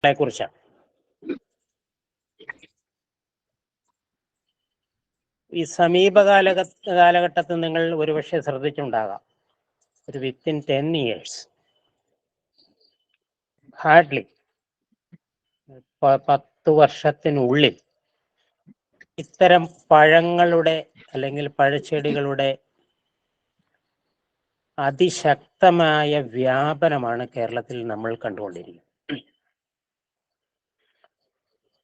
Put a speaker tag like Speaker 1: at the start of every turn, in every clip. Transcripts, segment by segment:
Speaker 1: കുറിച്ചാണ്. ഈ കാലഘട്ടത്തിൽ നിങ്ങൾ ഒരുപക്ഷെ ശ്രദ്ധിച്ചുണ്ടാകാം, ഒരു വിത്തിൻ 10 years ഹാർഡ്ലി 10 വർഷത്തിനുള്ളിൽ ഇത്തരം പഴങ്ങളുടെ അല്ലെങ്കിൽ പഴച്ചെടികളുടെ അതിശക്തമായ വ്യാപനമാണ് കേരളത്തിൽ നമ്മൾ കണ്ടുകൊണ്ടിരിക്കുന്നത്.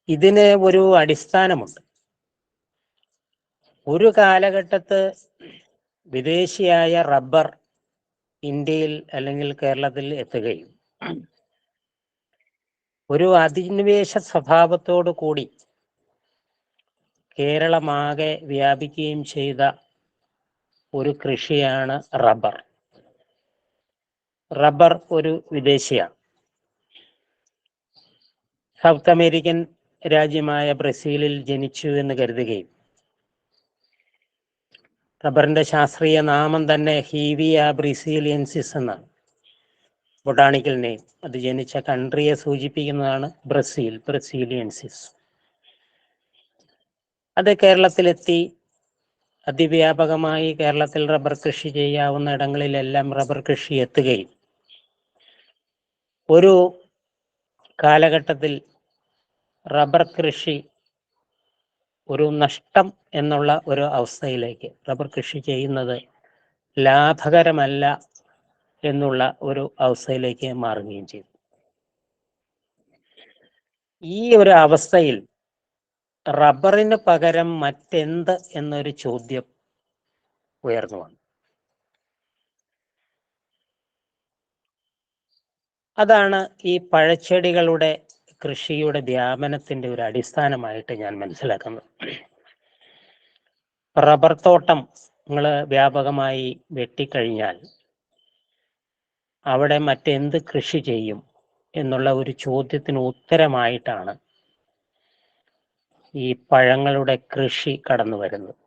Speaker 1: ഇതിന് ഒരു അടിസ്ഥാനമുണ്ട്. ഒരു കാലഘട്ടത്ത് വിദേശിയായ റബ്ബർ ഇന്ത്യയിൽ അല്ലെങ്കിൽ കേരളത്തിൽ എത്തുകയും ഒരു അധിനിവേശ സ്വഭാവത്തോടു കൂടി കേരളമാകെ വ്യാപിക്കുകയും ചെയ്ത ഒരു കൃഷിയാണ് റബ്ബർ. റബ്ബർ ഒരു വിദേശിയാണ്. സൗത്ത് അമേരിക്കൻ രാജ്യമായ ബ്രസീലിൽ ജനിച്ചു എന്ന് കരുതുകയും റബ്ബറിന്റെ ശാസ്ത്രീയ നാമം തന്നെ ഹീവിയ ബ്രസീലിയൻസിസ് എന്നാണ്, ബൊട്ടാണിക്കൽ നെയിം. അത് ജനിച്ച കൺട്രിയെ സൂചിപ്പിക്കുന്നതാണ് ബ്രസീലിയൻസിസ്. അത് കേരളത്തിലെത്തി അതിവ്യാപകമായി കേരളത്തിൽ റബ്ബർ കൃഷി ചെയ്യാവുന്ന ഇടങ്ങളിലെല്ലാം റബ്ബർ കൃഷി എത്തുകയും ഒരു കാലഘട്ടത്തിൽ റബ്ബർ കൃഷി ഒരു നഷ്ടം എന്നുള്ള ഒരു അവസ്ഥയിലേക്ക്, റബ്ബർ കൃഷി ചെയ്യുന്നത് ലാഭകരമല്ല എന്നുള്ള ഒരു അവസ്ഥയിലേക്ക് മാറുകയും ചെയ്തു. ഈ ഒരു അവസ്ഥയിൽ റബ്ബറിന് പകരം മറ്റെന്ത് എന്നൊരു ചോദ്യം ഉയർന്നു വന്നു. അതാണ് ഈ പഴച്ചെടികളുടെ കൃഷിയുടെ വ്യാപനത്തിന്റെ ഒരു അടിസ്ഥാനമായിട്ട് ഞാൻ മനസ്സിലാക്കുന്നത്. റബ്ബർ തോട്ടം നിങ്ങൾ വ്യാപകമായി വെട്ടിക്കഴിഞ്ഞാൽ അവിടെ മറ്റെന്ത് കൃഷി ചെയ്യും എന്നുള്ള ഒരു ചോദ്യത്തിന് ഉത്തരമായിട്ടാണ് ഈ പഴങ്ങളുടെ കൃഷി കടന്നു വരുന്നത്.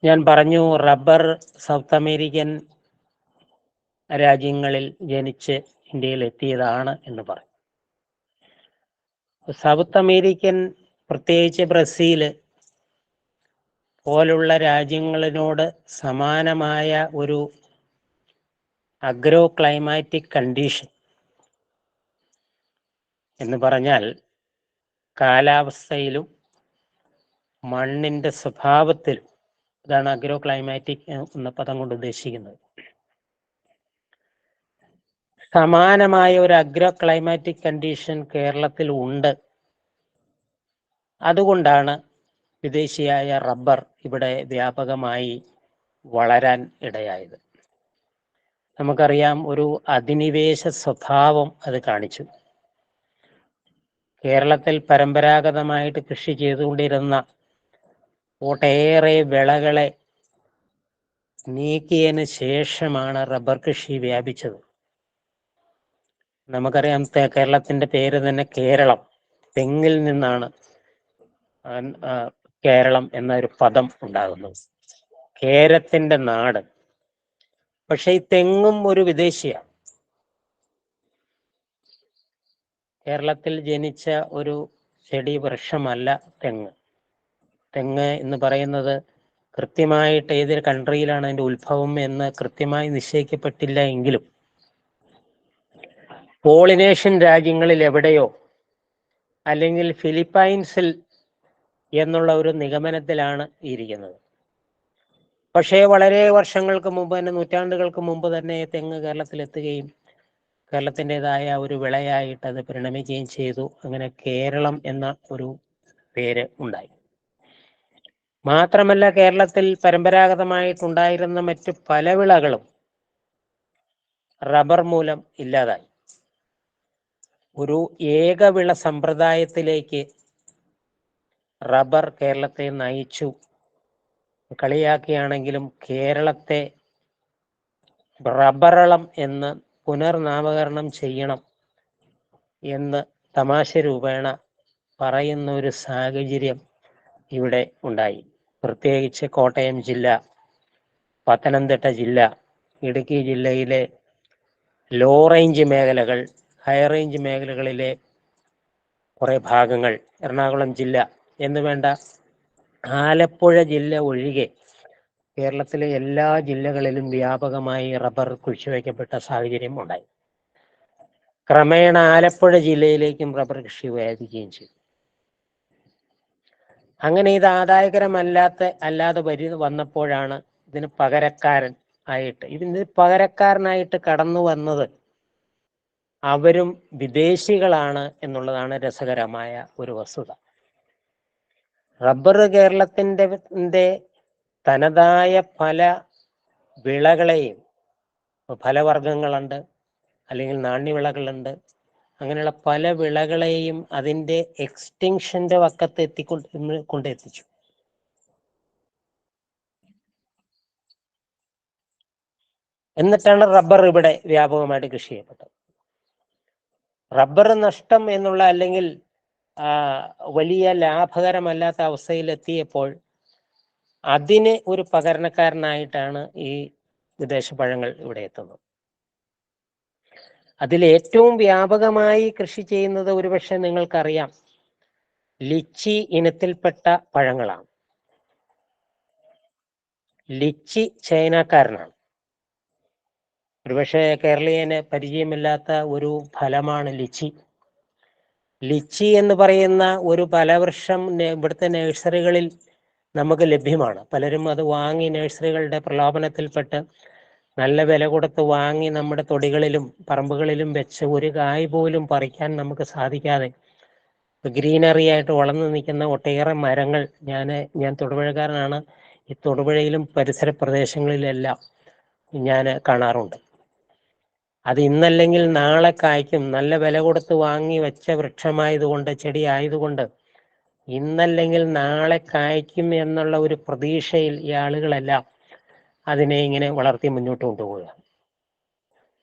Speaker 1: ഞാൻ പറഞ്ഞു, റബ്ബർ സൗത്ത് അമേരിക്കൻ രാജ്യങ്ങളിൽ ജനിച്ച് ഇന്ത്യയിൽ എത്തിയതാണ് എന്ന് പറയും. സൗത്ത് അമേരിക്കൻ, പ്രത്യേകിച്ച് ബ്രസീല് പോലുള്ള രാജ്യങ്ങളിനോട് സമാനമായ ഒരു അഗ്രോ ക്ലൈമാറ്റിക് കണ്ടീഷൻ എന്ന് പറഞ്ഞാൽ കാലാവസ്ഥയിലും മണ്ണിന്റെ സ്വഭാവത്തിലും, ഇതാണ് അഗ്രോ ക്ലൈമാറ്റിക് എന്ന പദം കൊണ്ട് ഉദ്ദേശിക്കുന്നത്. സമാനമായ ഒരു അഗ്രോ ക്ലൈമാറ്റിക് കണ്ടീഷൻ കേരളത്തിൽ ഉണ്ട്. അതുകൊണ്ടാണ് വിദേശിയായ റബ്ബർ ഇവിടെ വ്യാപകമായി വളരാൻ ഇടയായത്. നമുക്കറിയാം, ഒരു അധിനിവേശ സ്വഭാവം അത് കാണിച്ചു. കേരളത്തിൽ പരമ്പരാഗതമായിട്ട് കൃഷി ചെയ്തുകൊണ്ടിരുന്ന ഒട്ടേറെ വിളകളെ നീക്കിയതിന് ശേഷമാണ് റബ്ബർ കൃഷി വ്യാപിച്ചത്. നമുക്കറിയാം, കേരളത്തിന്റെ പേര് തന്നെ കേരളം, തെങ്ങിൽ നിന്നാണ് കേരളം എന്നൊരു പദം ഉണ്ടാകുന്നത്, കേരത്തിന്റെ നാട്. പക്ഷെ ഈ തെങ്ങും ഒരു വിദേശിയാണ്. കേരളത്തിൽ ജനിച്ച ഒരു ചെടി വൃക്ഷമല്ല തെങ്ങ്. തെങ്ങ് എന്ന് പറയുന്നത് കൃത്യമായിട്ട് ഏത് കൺട്രിയിലാണ് അതിന്റെ ഉത്ഭവം എന്ന് കൃത്യമായി നിശ്ചയിക്കപ്പെട്ടില്ല എങ്കിലും പോളിനേഷ്യൻ രാജ്യങ്ങളിൽ എവിടെയോ അല്ലെങ്കിൽ ഫിലിപ്പൈൻസിൽ എന്നുള്ള ഒരു നിഗമനത്തിലാണ് ഇരിക്കുന്നത്. പക്ഷേ വളരെ വർഷങ്ങൾക്ക് മുമ്പ് തന്നെ, നൂറ്റാണ്ടുകൾക്ക് മുമ്പ് തന്നെ തെങ്ങ് കേരളത്തിലെത്തുകയും കേരളത്തിൻ്റെതായ ഒരു വിളയായിട്ട് അത് പരിണമിക്കുകയും ചെയ്തു. അങ്ങനെ കേരളം എന്ന ഒരു പേര് ഉണ്ടായി. മാത്രമല്ല, കേരളത്തിൽ പരമ്പരാഗതമായിട്ടുണ്ടായിരുന്ന മറ്റ് പല വിളകളും റബ്ബർ മൂലം ഇല്ലാതായി. ഒരു ഏകവിള സമ്പ്രദായത്തിലേക്ക് റബ്ബർ കേരളത്തെ നയിച്ചു. കളിയാക്കിയാണെങ്കിലും കേരളത്തെ റബ്ബറളം എന്ന് പുനർനാമകരണം ചെയ്യണം എന്ന് തമാശ രൂപേണ പറയുന്ന ഒരു സാഹചര്യം ഇവിടെ ഉണ്ടായി. പ്രത്യേകിച്ച് കോട്ടയം ജില്ല, പത്തനംതിട്ട ജില്ല, ഇടുക്കി ജില്ലയിലെ ലോ റേഞ്ച് മേഖലകൾ, ഹൈ റേഞ്ച് മേഖലകളിലെ കുറേ ഭാഗങ്ങൾ, എറണാകുളം ജില്ല എന്ന് വേണ്ട ആലപ്പുഴ ജില്ല ഒഴികെ കേരളത്തിലെ എല്ലാ ജില്ലകളിലും വ്യാപകമായി റബ്ബർ കുഴിച്ചുവയ്ക്കപ്പെട്ട സാഹചര്യം ഉണ്ടായി. ക്രമേണ ആലപ്പുഴ ജില്ലയിലേക്കും റബ്ബർ കൃഷി വ്യാപിക്കുകയും ചെയ്തു. അങ്ങനെ ഇത് അല്ലാതെ വന്നപ്പോഴാണ് ഇതിന് പകരക്കാരനായിട്ട് കടന്നു വന്നത് അവരും വിദേശികളാണ് എന്നുള്ളതാണ് രസകരമായ ഒരു വസ്തുത. റബ്ബർ കേരളത്തിൻ്റെ തനതായ പല വിളകളെയും, ഫലവർഗങ്ങളുണ്ട്, അല്ലെങ്കിൽ നാണ്യവിളകളുണ്ട്, അങ്ങനെയുള്ള പല വിളകളെയും അതിൻ്റെ എക്സ്റ്റിങ്ഷന്റെ വക്കത്ത് കൊണ്ടെത്തിച്ചു. എന്നിട്ടാണ് റബ്ബർ ഇവിടെ വ്യാപകമായിട്ട് കൃഷി ചെയ്യപ്പെട്ടത്. റബ്ബർ നഷ്ടം എന്നുള്ള, അല്ലെങ്കിൽ വലിയ ലാഭകരമല്ലാത്ത അവസ്ഥയിലെത്തിയപ്പോൾ അതിന് ഒരു പകരക്കാരനായിട്ടാണ് ഈ വിദേശ പഴങ്ങൾ ഇവിടെ എത്തുന്നത്. അതിൽ ഏറ്റവും വ്യാപകമായി കൃഷി ചെയ്യുന്നത് ഒരുപക്ഷെ നിങ്ങൾക്കറിയാം, ലിച്ചി ഇനത്തിൽപ്പെട്ട പഴങ്ങളാണ്. ലിച്ചി ചൈനക്കാരനാണ്. ഒരുപക്ഷെ കേരളീയന് പരിചയമില്ലാത്ത ഒരു ഫലമാണ് ലിച്ചി. ലിച്ചി എന്ന് പറയുന്ന ഒരു ഫലവൃക്ഷം ഇവിടുത്തെ നഴ്സറികളിൽ നമുക്ക് ലഭ്യമാണ്. പലരും അത് വാങ്ങി നഴ്സറികളുടെ പ്രലോഭനത്തിൽപ്പെട്ട് നല്ല വില കൊടുത്ത് വാങ്ങി നമ്മുടെ തൊടികളിലും പറമ്പുകളിലും വെച്ച് ഒരു കായ് പോലും പറിക്കാൻ നമുക്ക് സാധിക്കാതെ ഗ്രീനറി ആയിട്ട് വളർന്നു നിൽക്കുന്ന ഒട്ടേറെ മരങ്ങൾ ഞാൻ തൊടുപുഴക്കാരനാണ്. ഈ തൊടുപുഴയിലും പരിസര പ്രദേശങ്ങളിലെല്ലാം ഞാൻ കാണാറുണ്ട്. അത് ഇന്നല്ലെങ്കിൽ നാളെ കായ്ക്കും. നല്ല വില കൊടുത്ത് വാങ്ങി വെച്ച വൃക്ഷമായതുകൊണ്ട്, ചെടി ആയതുകൊണ്ട് ഇന്നല്ലെങ്കിൽ നാളെ കായ്ക്കും എന്നുള്ള ഒരു പ്രതീക്ഷയിൽ ഈ ആളുകളെല്ലാം അതിനെ ഇങ്ങനെ വളർത്തി മുന്നോട്ട് കൊണ്ടുപോവുക.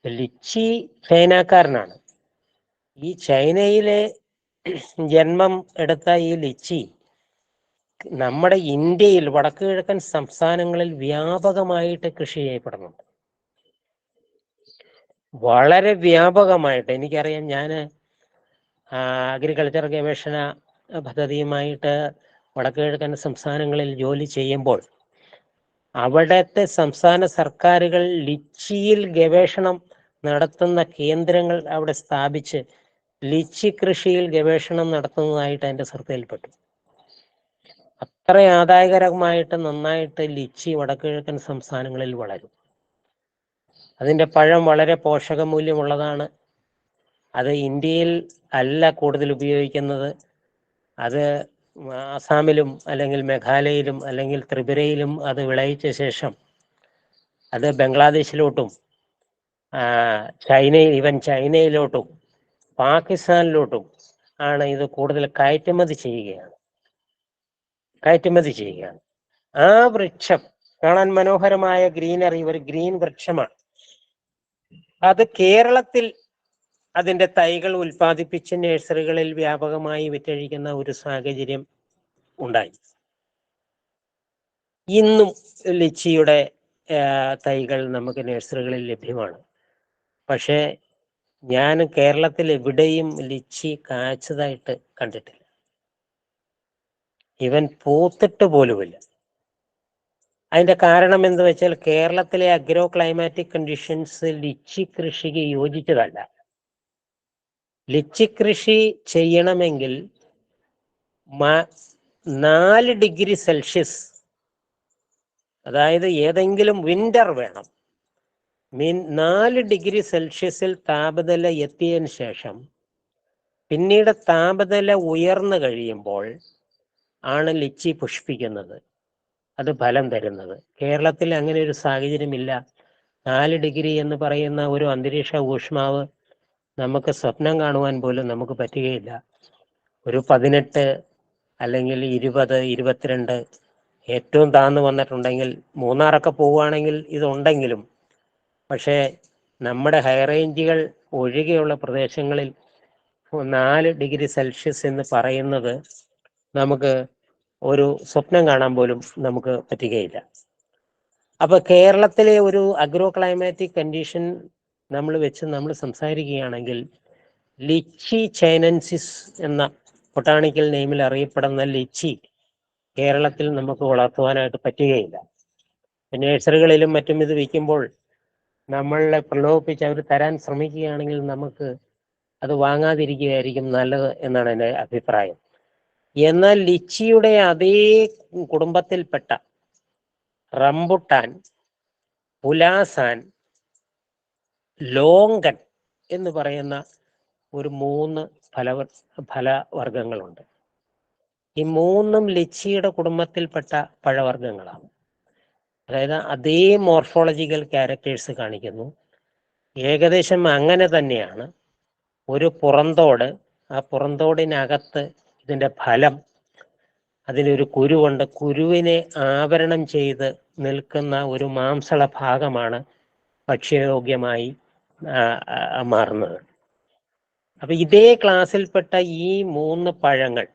Speaker 1: ലിച്ചി ചൈനക്കാരനാണ്. ഈ ചൈനയിലെ ജന്മം എടുത്ത ഈ ലിച്ചി നമ്മുടെ ഇന്ത്യയിൽ വടക്കു കിഴക്കൻ സംസ്ഥാനങ്ങളിൽ വ്യാപകമായിട്ട് കൃഷി ചെയ്യപ്പെടുന്നുണ്ട്. വളരെ വ്യാപകമായിട്ട്. എനിക്കറിയാം, ഞാൻ അഗ്രികൾച്ചർ ഗവേഷണ പദ്ധതിയുമായിട്ട് വടക്കു കിഴക്കൻ സംസ്ഥാനങ്ങളിൽ ജോലി ചെയ്യുമ്പോൾ അവിടുത്തെ സംസ്ഥാന സർക്കാരുകൾ ലിച്ചിയിൽ ഗവേഷണം നടത്തുന്ന കേന്ദ്രങ്ങൾ അവിടെ സ്ഥാപിച്ച് ലിച്ചി കൃഷിയിൽ ഗവേഷണം നടത്തുന്നതായിട്ട് എൻ്റെ ശ്രദ്ധയിൽപ്പെട്ടു. അത്ര ആദായകരമായിട്ട് നന്നായിട്ട് ലിച്ചി വടക്കു കിഴക്കൻ സംസ്ഥാനങ്ങളിൽ വളരും. അതിൻ്റെ പഴം വളരെ പോഷകമൂല്യമുള്ളതാണ്. അത് ഇന്ത്യയിൽ അല്ല കൂടുതൽ ഉപയോഗിക്കുന്നത്. അത് ആസാമിലും അല്ലെങ്കിൽ മേഘാലയയിലും അല്ലെങ്കിൽ ത്രിപുരയിലും അത് വിളയിച്ച ശേഷം അത് ബംഗ്ലാദേശിലോട്ടും ചൈനയിലോട്ടും പാകിസ്ഥാനിലോട്ടും ആണ് ഇത് കൂടുതൽ കയറ്റുമതി ചെയ്യുകയാണ്. ആ വൃക്ഷം കാണാൻ മനോഹരമായ ഗ്രീനറി, ഒരു ഗ്രീൻ വൃക്ഷമാണ്. അത് കേരളത്തിൽ അതിൻ്റെ തൈകൾ ഉൽപ്പാദിപ്പിച്ച് നഴ്സറികളിൽ വ്യാപകമായി വിറ്റഴിക്കുന്ന ഒരു സാഹചര്യം ഉണ്ടായി. ഇന്നും ലിച്ചിയുടെ തൈകൾ നമുക്ക് നഴ്സറികളിൽ ലഭ്യമാണ്. പക്ഷേ ഞാൻ കേരളത്തിൽ എവിടെയും ലിച്ചി കായ്ച്ചതായിട്ട് കണ്ടിട്ടില്ല. ഇവൻ പൂത്തിട്ട് പോലുമില്ല. അതിൻ്റെ കാരണം എന്ന് വെച്ചാൽ കേരളത്തിലെ അഗ്രോ ക്ലൈമാറ്റിക് കണ്ടീഷൻസ് ലിച്ചി കൃഷിക്ക് യോജിച്ചതല്ല. ലിച്ചി കൃഷി ചെയ്യണമെങ്കിൽ 4 ഡിഗ്രി സെൽഷ്യസ്, അതായത് ഏതെങ്കിലും വിന്റർ വേണം. 4 ഡിഗ്രി സെൽഷ്യസിൽ താപനില എത്തിയതിന് ശേഷം പിന്നീട് താപനില ഉയർന്നു കഴിയുമ്പോൾ ആണ് ലിച്ചി പുഷ്പിക്കുന്നത്, അത് ഫലം തരുന്നത്. കേരളത്തിൽ അങ്ങനെ ഒരു സാഹചര്യമില്ല. 4 ഡിഗ്രി എന്ന് പറയുന്ന ഒരു അന്തരീക്ഷ ഊഷ്മാവ് നമുക്ക് സ്വപ്നം കാണുവാൻ പോലും നമുക്ക് പറ്റുകയില്ല. ഒരു 18 അല്ലെങ്കിൽ 20, 22 ഏറ്റവും താഴ്ന്നു വന്നിട്ടുണ്ടെങ്കിൽ, മൂന്നാറൊക്കെ പോവുകയാണെങ്കിൽ ഇതുണ്ടെങ്കിലും, പക്ഷേ നമ്മുടെ ഹൈ റേഞ്ചുകൾ ഒഴികെയുള്ള പ്രദേശങ്ങളിൽ 4 ഡിഗ്രി സെൽഷ്യസ് എന്ന് പറയുന്നത് നമുക്ക് ഒരു സ്വപ്നം കാണാൻ പോലും നമുക്ക് പറ്റുകയില്ല. അപ്പൊ കേരളത്തിലെ ഒരു അഗ്രോ ക്ലൈമാറ്റിക് കണ്ടീഷൻ നമ്മൾ സംസാരിക്കുകയാണെങ്കിൽ ലിച്ചി ചൈനൻസിസ് എന്ന ബൊട്ടാണിക്കൽ നെയിമിൽ അറിയപ്പെടുന്ന ലിച്ചി കേരളത്തിൽ നമുക്ക് വളർത്തുവാനായിട്ട് പറ്റുകയില്ല. നഴ്സറികളിലും മറ്റും ഇത് വിൽക്കുമ്പോൾ നമ്മളെ പ്രലോഭിപ്പിച്ച് അവർ തരാൻ ശ്രമിക്കുകയാണെങ്കിൽ നമുക്ക് അത് വാങ്ങാതിരിക്കുകയായിരിക്കും നല്ലത് എന്നാണ് എൻ്റെ അഭിപ്രായം. എന്നാൽ ലിച്ചിയുടെ അതേ കുടുംബത്തിൽപ്പെട്ട റംബുട്ടാൻ, പുലാസാൻ, ലോങ്കൻ എന്ന് പറയുന്ന ഒരു 3 ഫലവർഗങ്ങളുണ്ട്. ഈ 3ഉം ലിച്ചിയുടെ കുടുംബത്തിൽപ്പെട്ട പഴവർഗ്ഗങ്ങളാണ്. അതായത് അതേ മോർഫോളജിക്കൽ ക്യാരക്ടേഴ്സ് കാണിക്കുന്നു. ഏകദേശം അങ്ങനെ തന്നെയാണ്. ഒരു പുറന്തോട്, ആ പുറന്തോടിനകത്ത് ഇതിൻ്റെ ഫലം, അതിലൊരു കുരുവുണ്ട്. കുരുവിനെ ആവരണം ചെയ്ത് നിൽക്കുന്ന ഒരു മാംസള ഭാഗമാണ് ഭക്ഷ്യയോഗ്യമായി മാറുന്നത്. അപ്പൊ ഇതേ ക്ലാസ്സിൽപ്പെട്ട ഈ 3 പഴങ്ങൾ,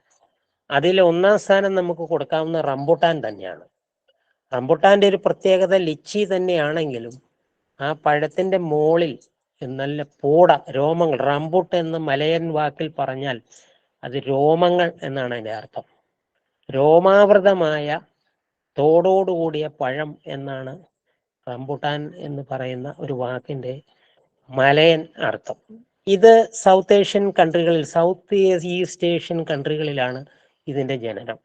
Speaker 1: അതിൽ 1ാം സ്ഥാനം നമുക്ക് കൊടുക്കാവുന്ന റംബുട്ടാൻ തന്നെയാണ്. റംബുട്ടാന്റെ ഒരു പ്രത്യേകത ലിച്ചി തന്നെയാണെങ്കിലും ആ പഴത്തിന്റെ മോളിൽ നല്ല രോമങ്ങൾ, റംബുട്ട് എന്ന് മലയൻ വാക്കിൽ പറഞ്ഞാൽ അത് രോമങ്ങൾ എന്നാണ് അതിൻ്റെ അർത്ഥം. രോമാവൃതമായ തോടോടുകൂടിയ പഴം എന്നാണ് റംബുട്ടാൻ എന്ന് പറയുന്ന ഒരു വാക്കിന്റെ മലയൻ അർത്ഥം. ഇത് സൗത്ത് ഈസ്റ്റ് ഏഷ്യൻ കൺട്രികളിലാണ് ഇതിന്റെ ജനനം.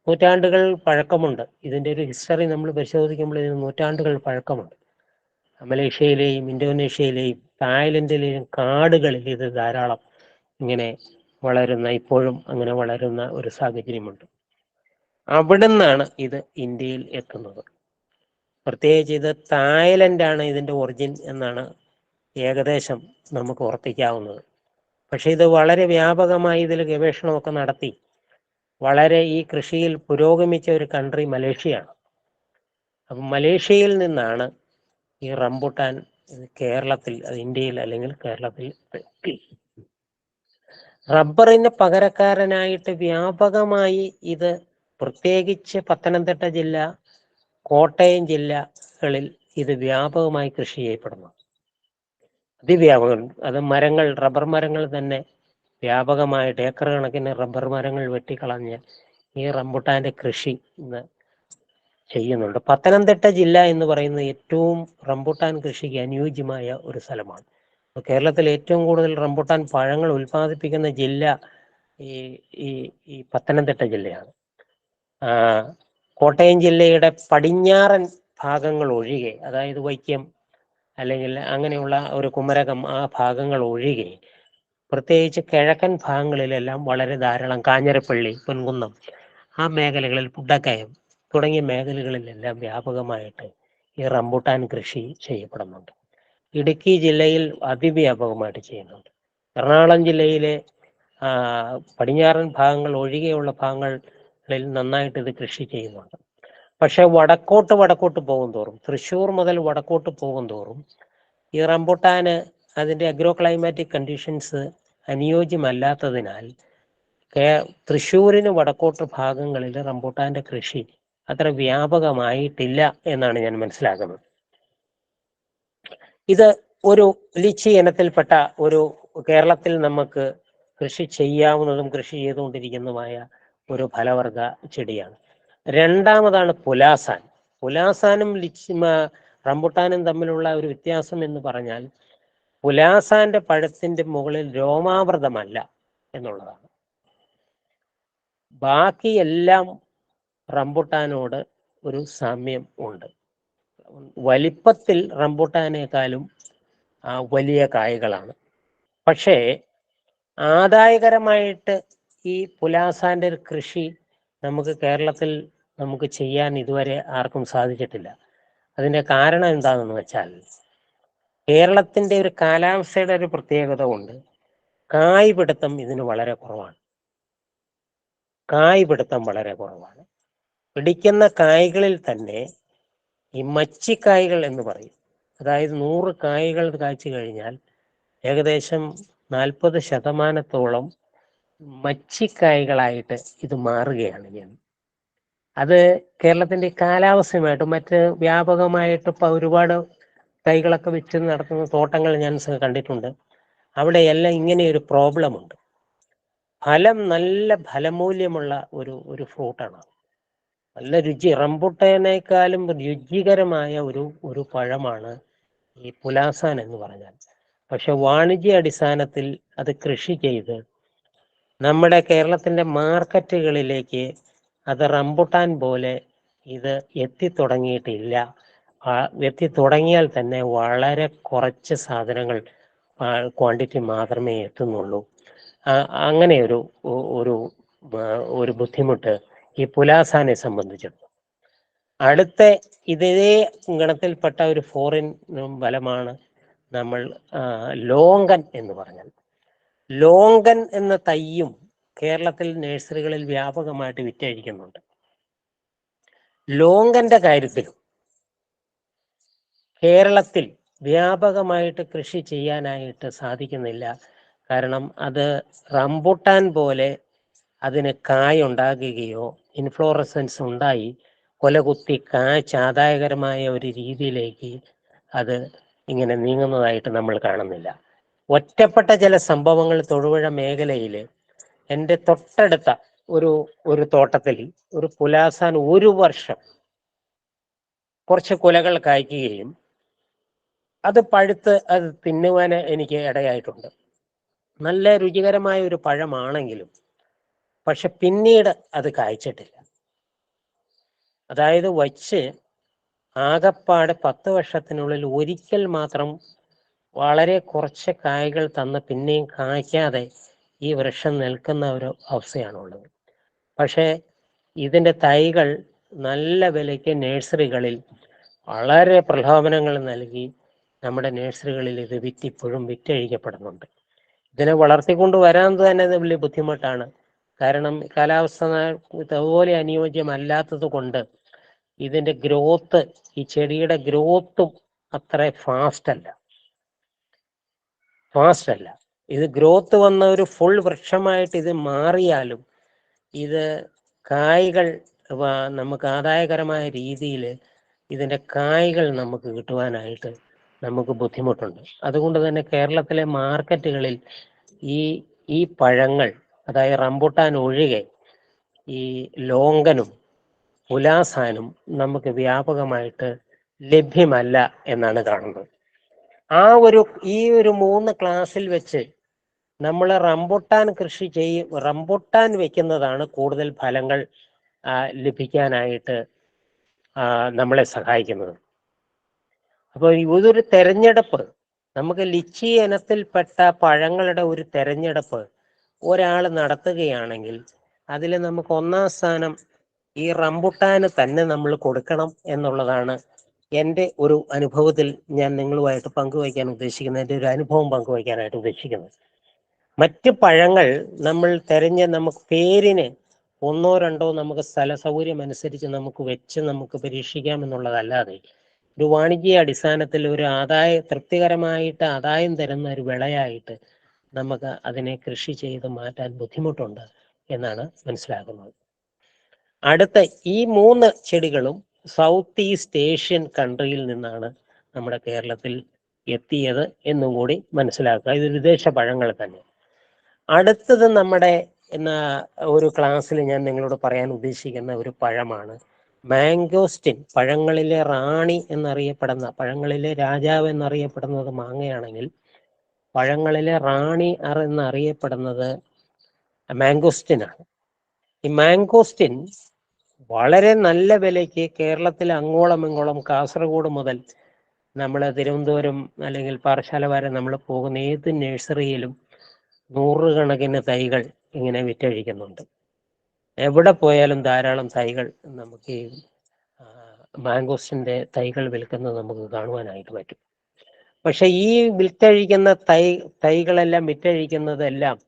Speaker 1: നൂറ്റാണ്ടുകൾ പഴക്കമുണ്ട്. ഇതിന്റെ ഒരു ഹിസ്റ്ററി നമ്മൾ പരിശോധിക്കുമ്പോൾ ഇതിന് നൂറ്റാണ്ടുകൾ പഴക്കമുണ്ട്. മലേഷ്യയിലെയും ഇന്തോനേഷ്യയിലെയും തായ്ലൻഡിലെയും കാടുകളിൽ ഇത് ധാരാളം ഇങ്ങനെ ഇപ്പോഴും അങ്ങനെ വളരുന്ന ഒരു സാഹചര്യമുണ്ട്. അവിടെ നിന്നാണ് ഇത് ഇന്ത്യയിൽ എത്തുന്നത്. പ്രത്യേകിച്ച് ഇത് തായ്ലൻഡാണ് ഇതിൻ്റെ ഒറിജിൻ എന്നാണ് ഏകദേശം നമുക്ക് ഉറപ്പിക്കാവുന്നത്. പക്ഷെ ഇത് വളരെ വ്യാപകമായി ഇതിൽ ഗവേഷണമൊക്കെ നടത്തി വളരെ ഈ കൃഷിയിൽ പുരോഗമിച്ച ഒരു കൺട്രി മലേഷ്യയാണ്. അപ്പം മലേഷ്യയിൽ നിന്നാണ് ഈ റംബുട്ടാൻ കേരളത്തിൽ, ഇന്ത്യയിൽ അല്ലെങ്കിൽ കേരളത്തിൽ. റബ്ബറിന് പകരക്കാരനായിട്ട് വ്യാപകമായി ഇത് പ്രത്യേകിച്ച് പത്തനംതിട്ട ജില്ല, കോട്ടയം ജില്ലകളിൽ ഇത് വ്യാപകമായി കൃഷി ചെയ്യപ്പെടുന്നു. അതിവ്യാപകം. അത് റബ്ബർ മരങ്ങൾ തന്നെ വ്യാപകമായിട്ട് ഏക്കർ കണക്കിന് റബ്ബർ മരങ്ങൾ വെട്ടിക്കളഞ്ഞ് ഈ റംബുട്ടാന്റെ കൃഷി ഇന്ന് ചെയ്യുന്നുണ്ട്. പത്തനംതിട്ട ജില്ല എന്ന് പറയുന്നത് ഏറ്റവും റംബുട്ടാൻ കൃഷിക്ക് അനുയോജ്യമായ ഒരു സ്ഥലമാണ്. കേരളത്തിൽ ഏറ്റവും കൂടുതൽ റംബുട്ടാൻ പഴങ്ങൾ ഉൽപ്പാദിപ്പിക്കുന്ന ജില്ല ഈ പത്തനംതിട്ട ജില്ലയാണ്. കോട്ടയം ജില്ലയുടെ പടിഞ്ഞാറൻ ഭാഗങ്ങൾ ഒഴികെ, അതായത് വൈക്കം അല്ലെങ്കിൽ അങ്ങനെയുള്ള ഒരു കുമരകം, ആ ഭാഗങ്ങൾ ഒഴികെ പ്രത്യേകിച്ച് കിഴക്കൻ ഭാഗങ്ങളിലെല്ലാം വളരെ ധാരാളം, കാഞ്ഞിരപ്പള്ളി, പൊൻകുന്നം, ആ മേഖലകളിൽ, പുഡക്കയം തുടങ്ങിയ മേഖലകളിലെല്ലാം വ്യാപകമായിട്ട് ഈ റംബുട്ടാൻ കൃഷി ചെയ്യപ്പെടുന്നുണ്ട്. ഇടുക്കി ജില്ലയിൽ അതിവ്യാപകമായിട്ട് ചെയ്യുന്നുണ്ട്. എറണാകുളം ജില്ലയിലെ പടിഞ്ഞാറൻ ഭാഗങ്ങൾ ഒഴികെയുള്ള ഭാഗങ്ങളിൽ നന്നായിട്ട് ഇത് കൃഷി ചെയ്യുന്നുണ്ട്. പക്ഷെ വടക്കോട്ട് പോകും തോറും, തൃശ്ശൂർ മുതൽ വടക്കോട്ട് പോകും തോറും ഈ റംബുട്ടാന് അതിൻ്റെ അഗ്രോ ക്ലൈമാറ്റിക് കണ്ടീഷൻസ് അനുയോജ്യമല്ലാത്തതിനാൽ തൃശ്ശൂരിന് വടക്കോട്ട് ഭാഗങ്ങളിൽ റംബുട്ടാന്റെ കൃഷി അത്ര വ്യാപകമായിട്ടില്ല എന്നാണ് ഞാൻ മനസ്സിലാക്കുന്നത്. ഇത് ഒരു ലിച്ചി ഇനത്തിൽപ്പെട്ട ഒരു കേരളത്തിൽ നമുക്ക് കൃഷി ചെയ്യാവുന്നതും കൃഷി ചെയ്തുകൊണ്ടിരിക്കുന്നതുമായ ഒരു ഫലവർഗ ചെടിയാണ്. രണ്ടാമതാണ് പുലാസാൻ. പുലാസാനും റംബുട്ടാനും തമ്മിലുള്ള ഒരു വ്യത്യാസം എന്ന് പറഞ്ഞാൽ പുലാസാന്റെ പഴത്തിന്റെ മുകളിൽ രോമാവൃതമല്ല എന്നുള്ളതാണ്. ബാക്കി എല്ലാം റംബുട്ടാനോട് ഒരു സാമ്യം ഉണ്ട്. വലിപ്പത്തിൽ റംബുട്ടാനേക്കാളും വലിയ കായകളാണ്. പക്ഷേ ആദായകരമായിട്ട് ഈ പുലാസാന്റെ കൃഷി നമുക്ക് കേരളത്തിൽ ചെയ്യാൻ ഇതുവരെ ആർക്കും സാധിച്ചിട്ടില്ല. അതിൻ്റെ കാരണം എന്താണെന്ന് വെച്ചാൽ കേരളത്തിൻ്റെ ഒരു കാലാവസ്ഥയുടെ ഒരു പ്രത്യേകത കൊണ്ട് കായ് പിടുത്തം ഇതിന് വളരെ കുറവാണ്. പിടിക്കുന്ന കായ്കളിൽ തന്നെ ഈ മച്ചിക്കായ്കൾ എന്ന് പറയും. അതായത് 100 കായ്കൾ കായ്ച്ചു കഴിഞ്ഞാൽ ഏകദേശം 40% മച്ചിക്കായ്കളായിട്ട് ഇത് മാറുകയാണ് ചെയ്യുന്നത്. അത് കേരളത്തിൻ്റെ കാലാവസ്ഥയുമായിട്ട് മറ്റ് വ്യാപകമായിട്ട് ഒരുപാട് തൈകളൊക്കെ വെച്ച് നടത്തുന്ന തോട്ടങ്ങൾ ഞാൻ കണ്ടിട്ടുണ്ട്. അവിടെയെല്ലാം ഇങ്ങനെ ഒരു പ്രോബ്ലമുണ്ട്. നല്ല ഫലമൂല്യമുള്ള ഒരു ഫ്രൂട്ടാണ്. നല്ല രുചി, റംബുട്ടാനേക്കാളും രുചികരമായ ഒരു പഴമാണ് ഈ പുലാസാൻ എന്ന് പറഞ്ഞാൽ. പക്ഷെ വാണിജ്യ അടിസ്ഥാനത്തിൽ അത് കൃഷി ചെയ്ത് നമ്മുടെ കേരളത്തിന്റെ മാർക്കറ്റുകളിലേക്ക് അത് റംബുട്ടാൻ പോലെ ഇത് എത്തിത്തുടങ്ങിയിട്ടില്ല. എത്തിത്തുടങ്ങിയാൽ തന്നെ വളരെ കുറച്ച് സാധനങ്ങൾ ക്വാണ്ടിറ്റി മാത്രമേ എത്തുന്നുള്ളൂ. അങ്ങനെ ഒരു ബുദ്ധിമുട്ട് ഈ പുലാസാനെ സംബന്ധിച്ചിടത്തോളം. അടുത്ത ഇതേ ഗണത്തിൽപ്പെട്ട ഒരു ഫോറിൻ ഫലമാണ് നമ്മൾ ലോങ്കൻ എന്ന് പറഞ്ഞാൽ. ലോങ്കൻ എന്ന തൈയും കേരളത്തിൽ നഴ്സറികളിൽ വ്യാപകമായിട്ട് വിറ്റഴിക്കുന്നുണ്ട്. ലോങ്കന്റെ കാര്യത്തിലും കേരളത്തിൽ വ്യാപകമായിട്ട് കൃഷി ചെയ്യാനായിട്ട് സാധിക്കുന്നില്ല. കാരണം അത് റംബുട്ടാൻ പോലെ അതിന് കായ ഉണ്ടാകുകയോ ഇൻഫ്ലോറസൻസ് ഉണ്ടായി കൊലകുത്തി കായ്ച്ച് ആദായകരമായ ഒരു രീതിയിലേക്ക് അത് ഇങ്ങനെ നീങ്ങുന്നതായിട്ട് നമ്മൾ കാണുന്നില്ല. ഒറ്റപ്പെട്ട ചില സംഭവങ്ങൾ തൊടുപുഴ മേഖലയിൽ എൻ്റെ തൊട്ടടുത്ത ഒരു തോട്ടത്തിൽ ഒരു പുലാസാൻ ഒരു വർഷം കുറച്ച് കുലകൾ കായ്ക്കുകയും അത് പഴുത്ത് അത് തിന്നുവാൻ എനിക്ക് ഇടയായിട്ടുണ്ട്. നല്ല രുചികരമായ ഒരു പഴമാണെങ്കിലും പക്ഷെ പിന്നീട് അത് കായ്ച്ചിട്ടില്ല. അതായത് വച്ച് ആകപ്പാട് 10 വർഷത്തിനുള്ളിൽ ഒരിക്കൽ മാത്രം വളരെ കുറച്ച് കായ്കൾ തന്ന് പിന്നെയും കായ്ക്കാതെ ഈ വൃക്ഷം നിൽക്കുന്ന ഒരു അവസ്ഥയാണുള്ളത്. പക്ഷേ ഇതിൻ്റെ തൈകൾ നല്ല വിലയ്ക്ക് നഴ്സറികളിൽ വളരെ പ്രലോഭനങ്ങൾ നൽകി നമ്മുടെ നഴ്സറികളിൽ ഇത് ഇപ്പോഴും വിറ്റഴിക്കപ്പെടുന്നുണ്ട്. ഇതിനെ വളർത്തിക്കൊണ്ട് വരാൻ തന്നെ വലിയ ബുദ്ധിമുട്ടാണ്. കാരണം കാലാവസ്ഥ അതുപോലെ അനുയോജ്യമല്ലാത്തത് കൊണ്ട് ഇതിൻ്റെ ഗ്രോത്ത്, ഈ ചെടിയുടെ ഗ്രോത്തും അത്ര ഫാസ്റ്റ് അല്ല. ഇത് ഗ്രോത്ത് വന്ന ഒരു ഫുൾ വൃക്ഷമായിട്ട് ഇത് മാറിയാലും ഇത് കായ്കൾ നമുക്ക് ആദായകരമായ രീതിയിൽ ഇതിൻ്റെ കായ്കൾ നമുക്ക് കിട്ടുവാനായിട്ട് നമുക്ക് ബുദ്ധിമുട്ടുണ്ട്. അതുകൊണ്ട് തന്നെ കേരളത്തിലെ മാർക്കറ്റുകളിൽ ഈ പഴങ്ങൾ, അതായത് റംബുട്ടാൻ ഒഴികെ ഈ ലോങ്കനും പുലാസാനും നമുക്ക് വ്യാപകമായിട്ട് ലഭ്യമല്ല എന്നാണ് കാണുന്നത്. ഈ ഒരു 3 ക്ലാസ്സിൽ വെച്ച് നമ്മൾ റംബുട്ടാൻ കൃഷി റംബുട്ടാൻ വെക്കുന്നതാണ് കൂടുതൽ ഫലങ്ങൾ ലഭിക്കാനായിട്ട് നമ്മളെ സഹായിക്കുന്നത്. അപ്പോൾ ഇതൊരു തെരഞ്ഞെടുപ്പ്, നമുക്ക് ലിച്ചി ഇനത്തിൽപ്പെട്ട പഴങ്ങളുടെ ഒരു തെരഞ്ഞെടുപ്പ് ഒരാൾ നടത്തുകയാണെങ്കിൽ അതിൽ നമുക്ക് 1-ാം സ്ഥാനം ഈ റംബുട്ടാന് തന്നെ നമ്മൾ കൊടുക്കണം എന്നുള്ളതാണ് എൻ്റെ ഒരു അനുഭവത്തിൽ ഞാൻ നിങ്ങളുമായിട്ട് പങ്കുവയ്ക്കാൻ ഉദ്ദേശിക്കുന്നത്, എൻ്റെ ഒരു അനുഭവം പങ്കുവയ്ക്കാനായിട്ട് ഉദ്ദേശിക്കുന്നത്. മറ്റ് പഴങ്ങൾ നമ്മൾ നമുക്ക് പേരിന് 1-ഓ 2-ഓ നമുക്ക് സ്ഥല സൗകര്യം അനുസരിച്ച് നമുക്ക് പരീക്ഷിക്കാം എന്നുള്ളതല്ലാതെ ഒരു വാണിജ്യ അടിസ്ഥാനത്തിൽ ഒരു തൃപ്തികരമായിട്ട് ആദായം തരുന്ന ഒരു വിളയായിട്ട് നമുക്ക് അതിനെ കൃഷി ചെയ്ത് മാറ്റാൻ ബുദ്ധിമുട്ടുണ്ട് എന്നാണ് മനസ്സിലാക്കുന്നത്. അടുത്ത ഈ 3 ചെടികളും സൗത്ത് ഈസ്റ്റ് ഏഷ്യൻ കൺട്രിയിൽ നിന്നാണ് നമ്മുടെ കേരളത്തിൽ എത്തിയത് എന്നും കൂടി മനസ്സിലാക്കുക. ഇത് വിദേശ പഴങ്ങൾ തന്നെ. അടുത്തത് നമ്മുടെ ഒരു ക്ലാസ്സിൽ ഞാൻ നിങ്ങളോട് പറയാൻ ഉദ്ദേശിക്കുന്ന ഒരു പഴമാണ് മാംഗോസ്റ്റിൻ. പഴങ്ങളിലെ റാണി എന്നറിയപ്പെടുന്ന, പഴങ്ങളിലെ രാജാവ് എന്നറിയപ്പെടുന്നത് മാങ്ങയാണെങ്കിൽ പഴങ്ങളിലെ റാണി എന്നറിയപ്പെടുന്നത് മാംഗോസ്റ്റിനാണ്. ഈ മാംഗോസ്റ്റിൻ വളരെ നല്ല വിലയ്ക്ക് കേരളത്തിൽ അങ്ങോളം ഇങ്ങോളം, കാസർഗോഡ് മുതൽ നമ്മൾ തിരുവനന്തപുരം അല്ലെങ്കിൽ പാറശാല വരെ നമ്മൾ പോകുന്ന ഏത് നഴ്സറിയിലും 100 കണക്കിന് തൈകൾ ഇങ്ങനെ വിറ്റഴിക്കുന്നുണ്ട്. എവിടെ പോയാലും ധാരാളം തൈകൾ നമുക്ക് ഈ മാംഗോസ്റ്റിൻ്റെ തൈകൾ വിൽക്കുന്നത് നമുക്ക് കാണുവാനായിട്ട് പറ്റും. പക്ഷെ ഈ തൈകളെല്ലാം വിറ്റഴിക്കുന്നതെല്ലാം